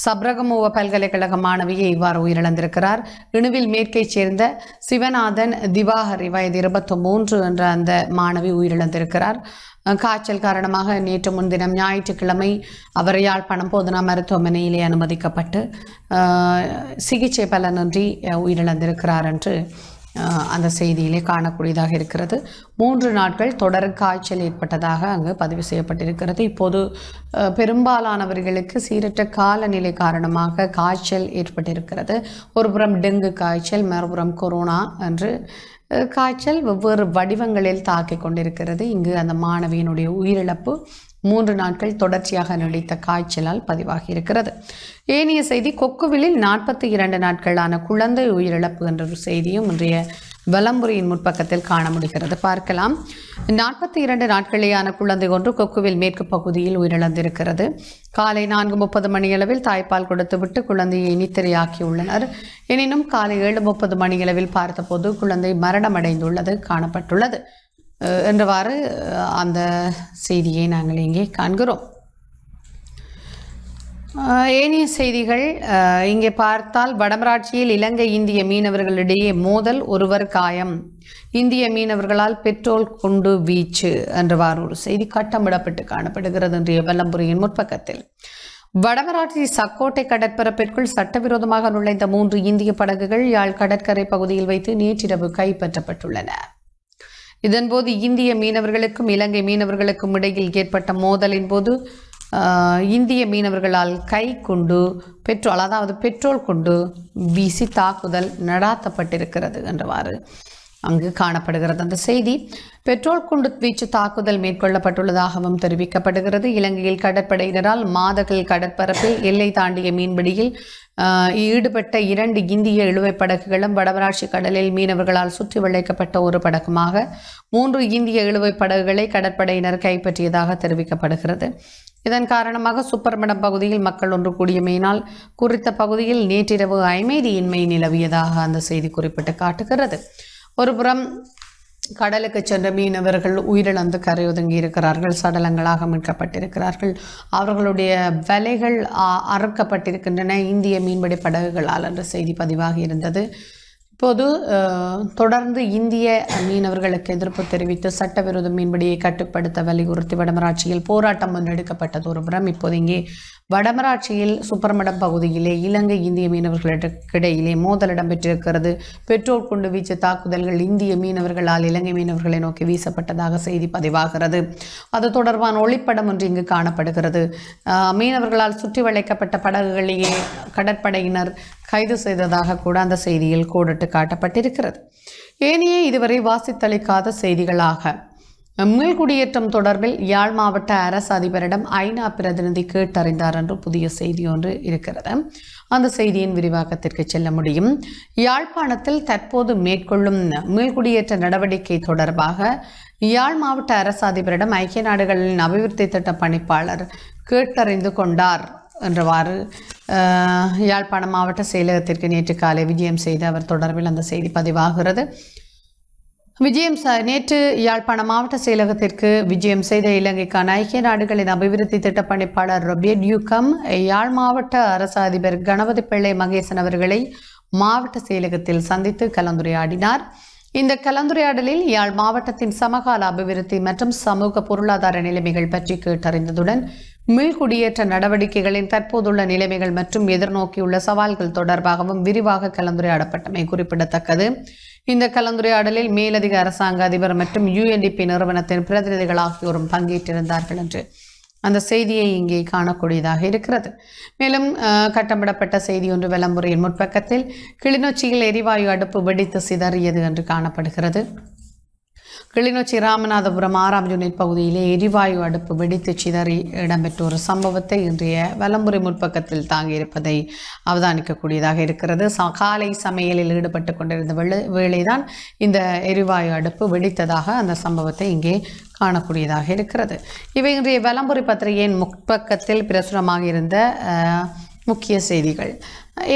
சப்ரகமுவ பல்கலைக்கழக மாணவியை இவ்வாறு உயிரிழந்திருக்கிறார். இணுவில் மேற்கைச் சேர்ந்த சிவநாதன் திவாகரி வயது 23 என்ற அந்த மாணவி உயிரிழந்திருக்கிறார். காய்ச்சல் காரணமாக நேற்று முன்தினம் ஞாயிற்றுக்கிழமை அவர் யாழ்ப்பாணம் போதனா மருத்துவமனையிலே அனுமதிக்கப்பட்டு சிகிச்சை பலனின்றி உயிரிழந்திருக்கிறார் என்று அந்த செய்தியிலே காணக்கூடியதாக இருக்கிறது. 3 நாட்கள் தொடர் காய்ச்சல் ஏற்பட்டதாக அங்கு பதிவு செய்யப்பட்டிருக்கிறது. இப்போது பெரும்பாலானவர்களுக்கு சீரற்ற காலநிலை காரணமாக காய்ச்சல் ஏற்பட்டிருக்கிறது. ஒருபுறம் டெங்கு காய்ச்சல், மறுபுறம் கொரோனா என்று காய்ச்சல் வெவ்வேறு வடிவங்களில் தாக்கிக் கொண்டிருக்கிறது. இங்கு அந்த மாணவியினுடைய உயிரிழப்பு 3 நாட்கள் தொடர்ச்சியாக நீடித்த காய்ச்சலால் பதிவாகி இருக்கிறது. ஏனைய செய்தி, கொக்குவிலில் 42 நாட்களான குழந்தை உயிரிழப்பு என்ற ஒரு செய்தியும் இன்றைய வலம்புரியின் முற்பக்கத்தில் காண முடிகிறது. பார்க்கலாம். 42 நாட்களேயான குழந்தை ஒன்று கொக்குவில் மேற்கு பகுதியில் உயிரிழந்திருக்கிறது. காலை 4:30 மணியளவில் தாய்ப்பால் கொடுத்துவிட்டு குழந்தையை நித்திரையாக்கியுள்ளனர். எனினும் காலை 7:30 மணியளவில் பார்த்தபோது குழந்தை மரணமடைந்துள்ளது காணப்பட்டுள்ளது என்றவாறு அந்த செய்தியை நாங்கள் இங்கே காண்கிறோம். ஏனைய செய்திகள் இங்கே பார்த்தால், வடமராட்சியில் இலங்கை இந்திய மீனவர்களிடையே மோதல், ஒருவர் காயம், இந்திய மீனவர்களால் பெட்ரோல் குண்டு வீச்சு என்றவாறு ஒரு செய்தி கட்டமிடப்பட்டு காணப்படுகிறது இன்றைய வலம்புரியின் முற்பக்கத்தில். வடமராட்சி சக்கோட்டை கடற்பரப்பிற்குள் சட்டவிரோதமாக நுழைந்த 3 இந்திய படகுகள் யாழ் கடற்கரை பகுதியில் வைத்து நேற்றிரவு கைப்பற்றப்பட்டுள்ளன. இதன்போது இந்திய மீனவர்களுக்கும் இலங்கை மீனவர்களுக்கும் இடையில் ஏற்பட்ட மோதலின் போது இந்திய மீனவர்களால் பெட்ரோல் கொண்டு வீசி தாக்குதல் நடாத்தப்பட்டிருக்கிறது என்றவாறு அங்கு காணப்படுகிறது அந்த செய்தி. பெட்ரோல் குண்டு வீச்சு தாக்குதல் மேற்கொள்ளப்பட்டுள்ளதாகவும் தெரிவிக்கப்படுகிறது. இலங்கையில் கடற்படையினரால் மாதகல் கடற்பரப்பில் எல்லை தாண்டிய மீன்பிடியில் ஈடுபட்ட 2 இந்திய இழுவை படகுகளும் வடமராட்சி கடலில் மீனவர்களால் சுற்றி வளைக்கப்பட்ட ஒரு படகுமாக 3 இந்திய இழுவை படகுகளை கடற்படையினர் கைப்பற்றியதாக தெரிவிக்கப்படுகிறது. இதன் காரணமாக சுப்பரமடம் பகுதியில் மக்கள் ஒன்று கூடியமையினால் குறித்த பகுதியில் நேற்றிரவு அமைதியின்மை நிலவியதாக அந்த செய்தி குறிப்பிட்டு காட்டுகிறது. ஒருபுறம் கடலுக்கு சென்ற மீனவர்கள் உயிரிழந்து கரையொதுங்கி இருக்கிறார்கள், சடலங்களாக மீட்கப்பட்டிருக்கிறார்கள், அவர்களுடைய வலைகள் அறுக்கப்பட்டிருக்கின்றன இந்திய மீன்பிடி படகுகளால் என்ற செய்தி பதிவாகி இருந்தது. இப்போது தொடர்ந்து இந்திய மீனவர்களுக்கு எதிர்ப்பு தெரிவித்து சட்டவிரோத மீன்பிடியை கட்டுப்படுத்த வலியுறுத்தி வடமராட்சியில் போராட்டம் முன்னெடுக்கப்பட்டது ஒருபுறம். இப்போது இங்கே வடமராட்சியில் சுப்பரமடம் பகுதியிலே இலங்கை இந்திய மீனவர்களுக்கிடையிலே மோதல் இடம்பெற்றிருக்கிறது. பெட்ரோல் குண்டு வீச்சு தாக்குதல்கள் இந்திய மீனவர்களால் இலங்கை மீனவர்களை நோக்கி வீசப்பட்டதாக செய்தி பதிவாகிறது. அது தொடர்பான ஒளிப்படம் ஒன்று இங்கு காணப்படுகிறது. மீனவர்களால் சுற்றி வளைக்கப்பட்ட படகுகளையே கடற்படையினர் கைது செய்ததாக கூட அந்த செய்தியில் கோடிட்டு காட்டப்பட்டிருக்கிறது. ஏனைய இதுவரை வாசித்தளிக்காத செய்திகளாக, மீள்குடியேற்றம் தொடர்பில் யாழ் மாவட்ட அரசு அதிபரிடம் ஐநா பிரதிநிதி கேட்டறிந்தார் என்று புதிய செய்தி ஒன்று இருக்கிறது. அந்த செய்தியின் விரிவாக்கத்திற்கு செல்ல முடியும். யாழ்ப்பாணத்தில் தற்போது மேற்கொள்ளும் மீள்குடியேற்ற நடவடிக்கை தொடர்பாக யாழ் மாவட்ட அரசு அதிபரிடம் ஐக்கிய நாடுகளின் அபிவிருத்தி திட்ட பணிப்பாளர் கேட்டறிந்து கொண்டார் என்றவாறு யாழ்ப்பாண மாவட்ட செயலகத்திற்கு நேற்று காலை விஜயம் செய்து அவர் தொடர்பில் அந்த செய்தி பதிவாகிறது. நேற்று யாழ்ப்பாண மாவட்ட செயலகத்திற்கு விஜயம் செய்த இலங்கைக்கான ஐக்கிய நாடுகளின் அபிவிருத்தி திட்ட பணிப்பாளர் ரொபேட் யூகம் யாழ் மாவட்ட அரசு அதிபர் கணபதி பிள்ளை மகேசன் அவர்களை மாவட்ட செயலகத்தில் சந்தித்து கலந்துரையாடினார். இந்த கலந்துரையாடலில் யாழ் மாவட்டத்தின் சமகால அபிவிருத்தி மற்றும் சமூக பொருளாதார நிலைமைகள் பற்றி கேட்டறிந்ததுடன் மீள்குடியேற்ற நடவடிக்கைகளின் தற்போதுள்ள நிலைமைகள் மற்றும் எதிர்நோக்கியுள்ள சவால்கள் தொடர்பாகவும் விரிவாக கலந்துரையாடப்பட்டமை குறிப்பிடத்தக்கது. இந்த கலந்துரையாடலில் மேலதிக அரசாங்க அதிபர் மற்றும் UNDP நிறுவனத்தின் பிரதிநிதிகள் ஆகியோரும் பங்கேற்றிருந்தார்கள் என்று அந்த செய்தியை இங்கே காணக்கூடியதாக இருக்கிறது. மேலும் கட்டமிடப்பட்ட செய்தி ஒன்று விளம்பரின் முற்பக்கத்தில், கிளிநொச்சியில் எரிவாயு அடுப்பு வெடித்து சிதறியது என்று காணப்படுகிறது. கிளிநொச்சி ராமநாதபுரம் 6ஆம் யூனிட் பகுதியிலே எரிவாயு அடுப்பு வெடித்து சிதறி இடம்பெற்ற ஒரு சம்பவத்தை இன்றைய வலம்புரி முற்பக்கத்தில் தாங்கியிருப்பதை அவதானிக்கக்கூடியதாக இருக்கிறது. காலை சமையலில் ஈடுபட்டு கொண்டிருந்த வேளைதான் இந்த எரிவாயு அடுப்பு வெடித்ததாக அந்த சம்பவத்தை இங்கே காணக்கூடியதாக இருக்கிறது. இவை இன்றைய வலம்புரி பத்திரிகையின் முற்பக்கத்தில் பிரசுரமாக இருந்த முக்கிய செய்திகள்.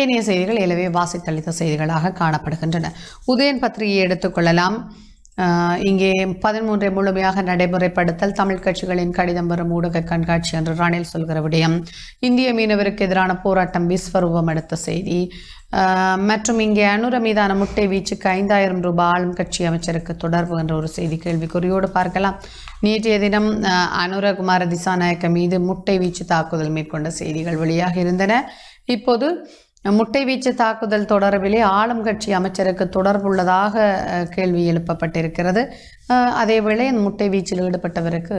ஏனைய செய்திகள் எனவே வாசித்தளித்த செய்திகளாக காணப்படுகின்றன. உதயன் பத்திரிகையை எடுத்துக்கொள்ளலாம். இங்கே 13 முழுமையாக நடைமுறைப்படுத்தல், தமிழ் கட்சிகளின் கடிதம் வரும் ஊடக கண்காட்சி என்று ரணில் சொல்கிற விடயம், இந்திய மீனவருக்கு எதிரான போராட்டம் விஸ்வரூபம் எடுத்த செய்தி மற்றும் இங்கே அனுர மீதான முட்டை வீச்சுக்கு 5000 ரூபாய் ஆளும் கட்சி அமைச்சருக்கு தொடர்பு என்ற ஒரு செய்தி கேள்விக்குறியோடு பார்க்கலாம். நேற்றைய தினம் அனுரகுமார திசாநாயக்க மீது முட்டை வீச்சு தாக்குதல் மேற்கொண்ட செய்திகள் வெளியாக இருந்தன. இப்போது முட்டை வீச்சு தாக்குதல் தொடர்பிலே ஆளும் கட்சி அமைச்சருக்கு தொடர்புள்ளதாக கேள்வி எழுப்பப்பட்டிருக்கிறது. அதேவேளை அந்த முட்டை வீச்சில் ஈடுபட்டவருக்கு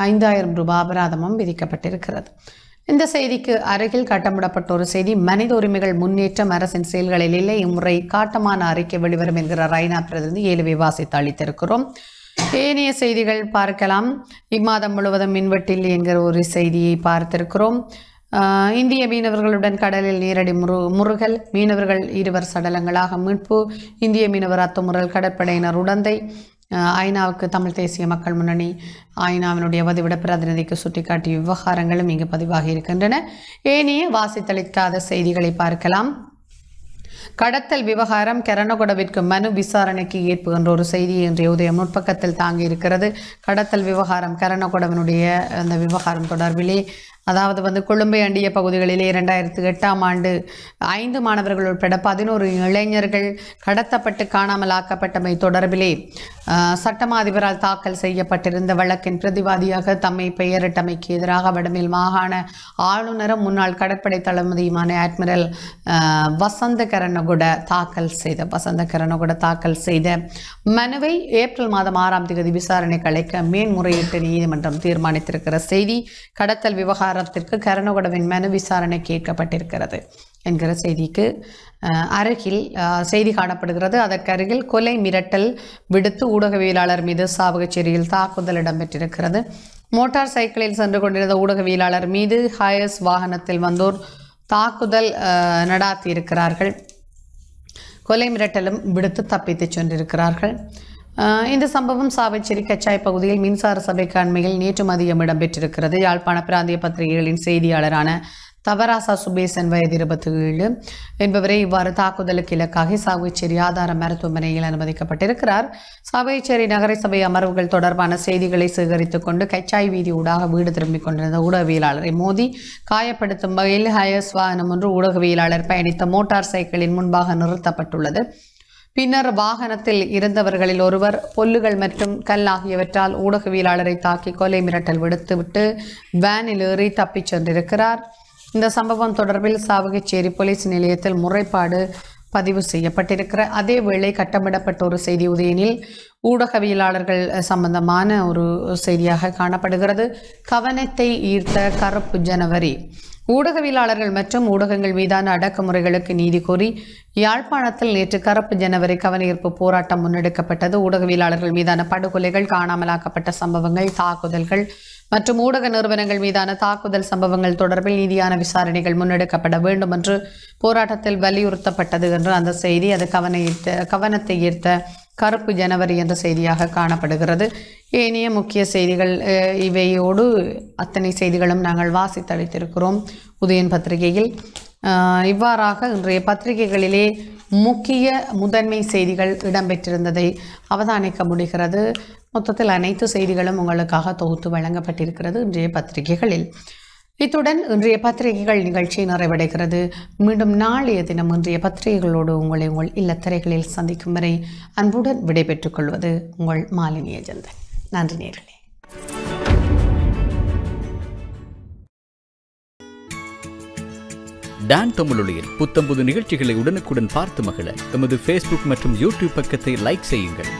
5000 ரூபாய் அபராதமும் விதிக்கப்பட்டிருக்கிறது. இந்த செய்திக்கு அருகில் கட்டமிடப்பட்ட ஒரு செய்தி, மனித உரிமைகள் முன்னேற்றம் அரசின் செயல்களில் இல்லை, இம்முறை காட்டமான அறிக்கை வெளிவரும் என்கிற ஐநா பிரதிநிதி 7 வாசித்து அளித்திருக்கிறோம். ஏனைய செய்திகள் பார்க்கலாம். இம்மாதம் முழுவதும் மின்வெட்டில் என்கிற ஒரு செய்தியை பார்த்திருக்கிறோம். இந்திய மீனவர்களுடன் கடலில் நேரடி முறுகல், மீனவர்கள் 2 சடலங்களாக மீட்பு, இந்திய மீனவர் அத்துமுறல், கடற்படையினர் உடந்தை, ஐநாவுக்கு தமிழ் தேசிய மக்கள் முன்னணி ஐநாவினுடைய வதிவிட பிரதிநிதிக்கு சுட்டிக்காட்டிய விவகாரங்களும் இங்கு பதிவாகி இருக்கின்றன. ஏனைய வாசித்தளிக்காத செய்திகளை பார்க்கலாம். கடத்தல் விவகாரம், கெரணகொடவிற்கு மனு விசாரணைக்கு ஏற்பு என்ற ஒரு செய்தி இன்றைய உதயம் முற்பக்கத்தில் தாங்கி இருக்கிறது. கடத்தல் விவகாரம், கெரணகொடவனுடைய அந்த விவகாரம் தொடர்பிலே, அதாவது கொழும்பை அண்டிய பகுதிகளிலே 2008ஆம் ஆண்டு 5 மாணவர்கள் உட்பட 11 இளைஞர்கள் கடத்தப்பட்டு காணாமல் ஆக்கப்பட்டமை தொடர்பிலே சட்டமா அதிபரால் தாக்கல் செய்யப்பட்டிருந்த வழக்கின் பிரதிவாதியாக தம்மை பெயரிட்டமைக்கு எதிராக வடமேல் மாகாண ஆளுநரும் முன்னாள் கடற்படை தளபதியுமான அட்மிரல் வசந்த கரணகுட தாக்கல் செய்த மனுவை ஏப்ரல் மாதம் 6ஆம் தேதி விசாரணைக்கு அழைக்க மேன்முறையீட்டு நீதிமன்றம் தீர்மானித்திருக்கிற செய்தி. கடத்தல் விவகாரத்திற்கு கரணகுடவின் மனு விசாரணை கேட்கப்பட்டிருக்கிறது என்கிற செய்திக்கு அருகில் செய்தி காணப்படுகிறது. அதற்கருகில் கொலை மிரட்டல் விடுத்து ஊடகவியலாளர் மீது சாவகச்சேரியில் தாக்குதல் இடம்பெற்றிருக்கிறது. மோட்டார் சைக்கிளில் சென்று கொண்டிருந்த ஊடகவியலாளர் மீது ஹயஸ் வாகனத்தில் வந்தோர் தாக்குதல் நடாத்தியிருக்கிறார்கள். கொலை மிரட்டலும் விடுத்து தப்பித்து சென்றிருக்கிறார்கள். இந்த சம்பவம் சாவச்சேரி கச்சாய் பகுதியில் மின்சார சபைக்கு அண்மையில் நேற்று மதியம் இடம்பெற்றிருக்கிறது. யாழ்ப்பாண பிராந்திய பத்திரிகைகளின் செய்தியாளரான தவராசா சுபேசன் வயது 27 என்பவரை இவ்வாறு தாக்குதலுக்கு இலக்காகி சாவச்சேரி ஆதார மருத்துவமனையில் அனுமதிக்கப்பட்டிருக்கிறார். சாவச்சேரி நகர சபை அமர்வுகள் தொடர்பான செய்திகளை சேகரித்துக் கொண்டு கச்சாய் வீதி ஊடாக வீடு திரும்பிக் கொண்டிருந்த ஊடகவியலாளரை மோதி காயப்படுத்தும் வகையில் ஹயஸ் வாகனம் ஒன்று ஊடகவியலாளர் பயணித்த மோட்டார் சைக்கிளின் முன்பாக நிறுத்தப்பட்டுள்ளது. பின்னர் வாகனத்தில் இருந்தவர்களில் ஒருவர் பொல்லுகள் மற்றும் கல் ஆகியவற்றால் ஊடகவியலாளரை தாக்கி கொலை மிரட்டல் விடுத்துவிட்டு வேனில் ஏறி தப்பிச் சென்றிருக்கிறார். இந்த சம்பவம் தொடர்பில் சாவகச்சேரி போலீஸ் நிலையத்தில் முறைப்பாடு பதிவு செய்யப்பட்டிருக்கிற அதே வேளை கட்டமிடப்பட்ட ஒரு செய்தி உதயனில் ஊடகவியலாளர்கள் சம்பந்தமான ஒரு செய்தியாக காணப்படுகிறது. கவனத்தை ஈர்த்த கருப்பு ஜனவரி. ஊடகவியலாளர்கள் மற்றும் ஊடகங்கள் மீதான அடக்குமுறைகளுக்கு நீதி கோரி யாழ்ப்பாணத்தில் நேற்று கருப்பு ஜனவரி கவனஈர்ப்பு போராட்டம் முன்னெடுக்கப்பட்டது. ஊடகவியலாளர்கள் மீதான படுகொலைகள், காணாமலாக்கப்பட்ட சம்பவங்கள், தாக்குதல்கள் மற்றும் ஊடக நிறுவனங்கள் மீதான தாக்குதல் சம்பவங்கள் தொடர்பில் நீதியான விசாரணைகள் முன்னெடுக்கப்பட வேண்டும் என்று போராட்டத்தில் வலியுறுத்தப்பட்டது என்று அந்த செய்தி அது கவனத்தை ஈர்த்த கருப்பு ஜனவரி என்ற செய்தியாக காணப்படுகிறது. ஏனைய முக்கிய செய்திகள் இவையோடு அத்தனை செய்திகளும் நாங்கள் வாசித்தளித்திருக்கிறோம் உதயன் பத்திரிகையில். இவ்வாறாக இன்றைய பத்திரிகைகளிலே முக்கிய முதன்மை செய்திகள் இடம்பெற்றிருந்ததை அவதானிக்க முடிகிறது. மொத்தத்தில் அனைத்து செய்திகளும் உங்களுக்காக தொகுத்து வழங்கப்பட்டிருக்கிறது இன்றைய பத்திரிகைகளில். இத்துடன் இன்றைய பத்திரிகைகள் நிகழ்ச்சி நிறைவடைகிறது. மீண்டும் நாளைய தினம் இன்றைய பத்திரிகைகளோடு உங்களை உங்கள் இல்லத்திரைகளில் சந்திக்கும் வரை அன்புடன் விடைபெற்றுக் கொள்வது உங்கள் மாலினி அஜந்தன். நன்றி நேயர்களே. டான் தமிழொலியில் புத்தம்புது நிகழ்ச்சிகளை உடனுக்குடன் பார்த்து மகிழ எமது ஃபேஸ்புக் மற்றும் யூடியூப் பக்கத்தை லைக் செய்யுங்கள்.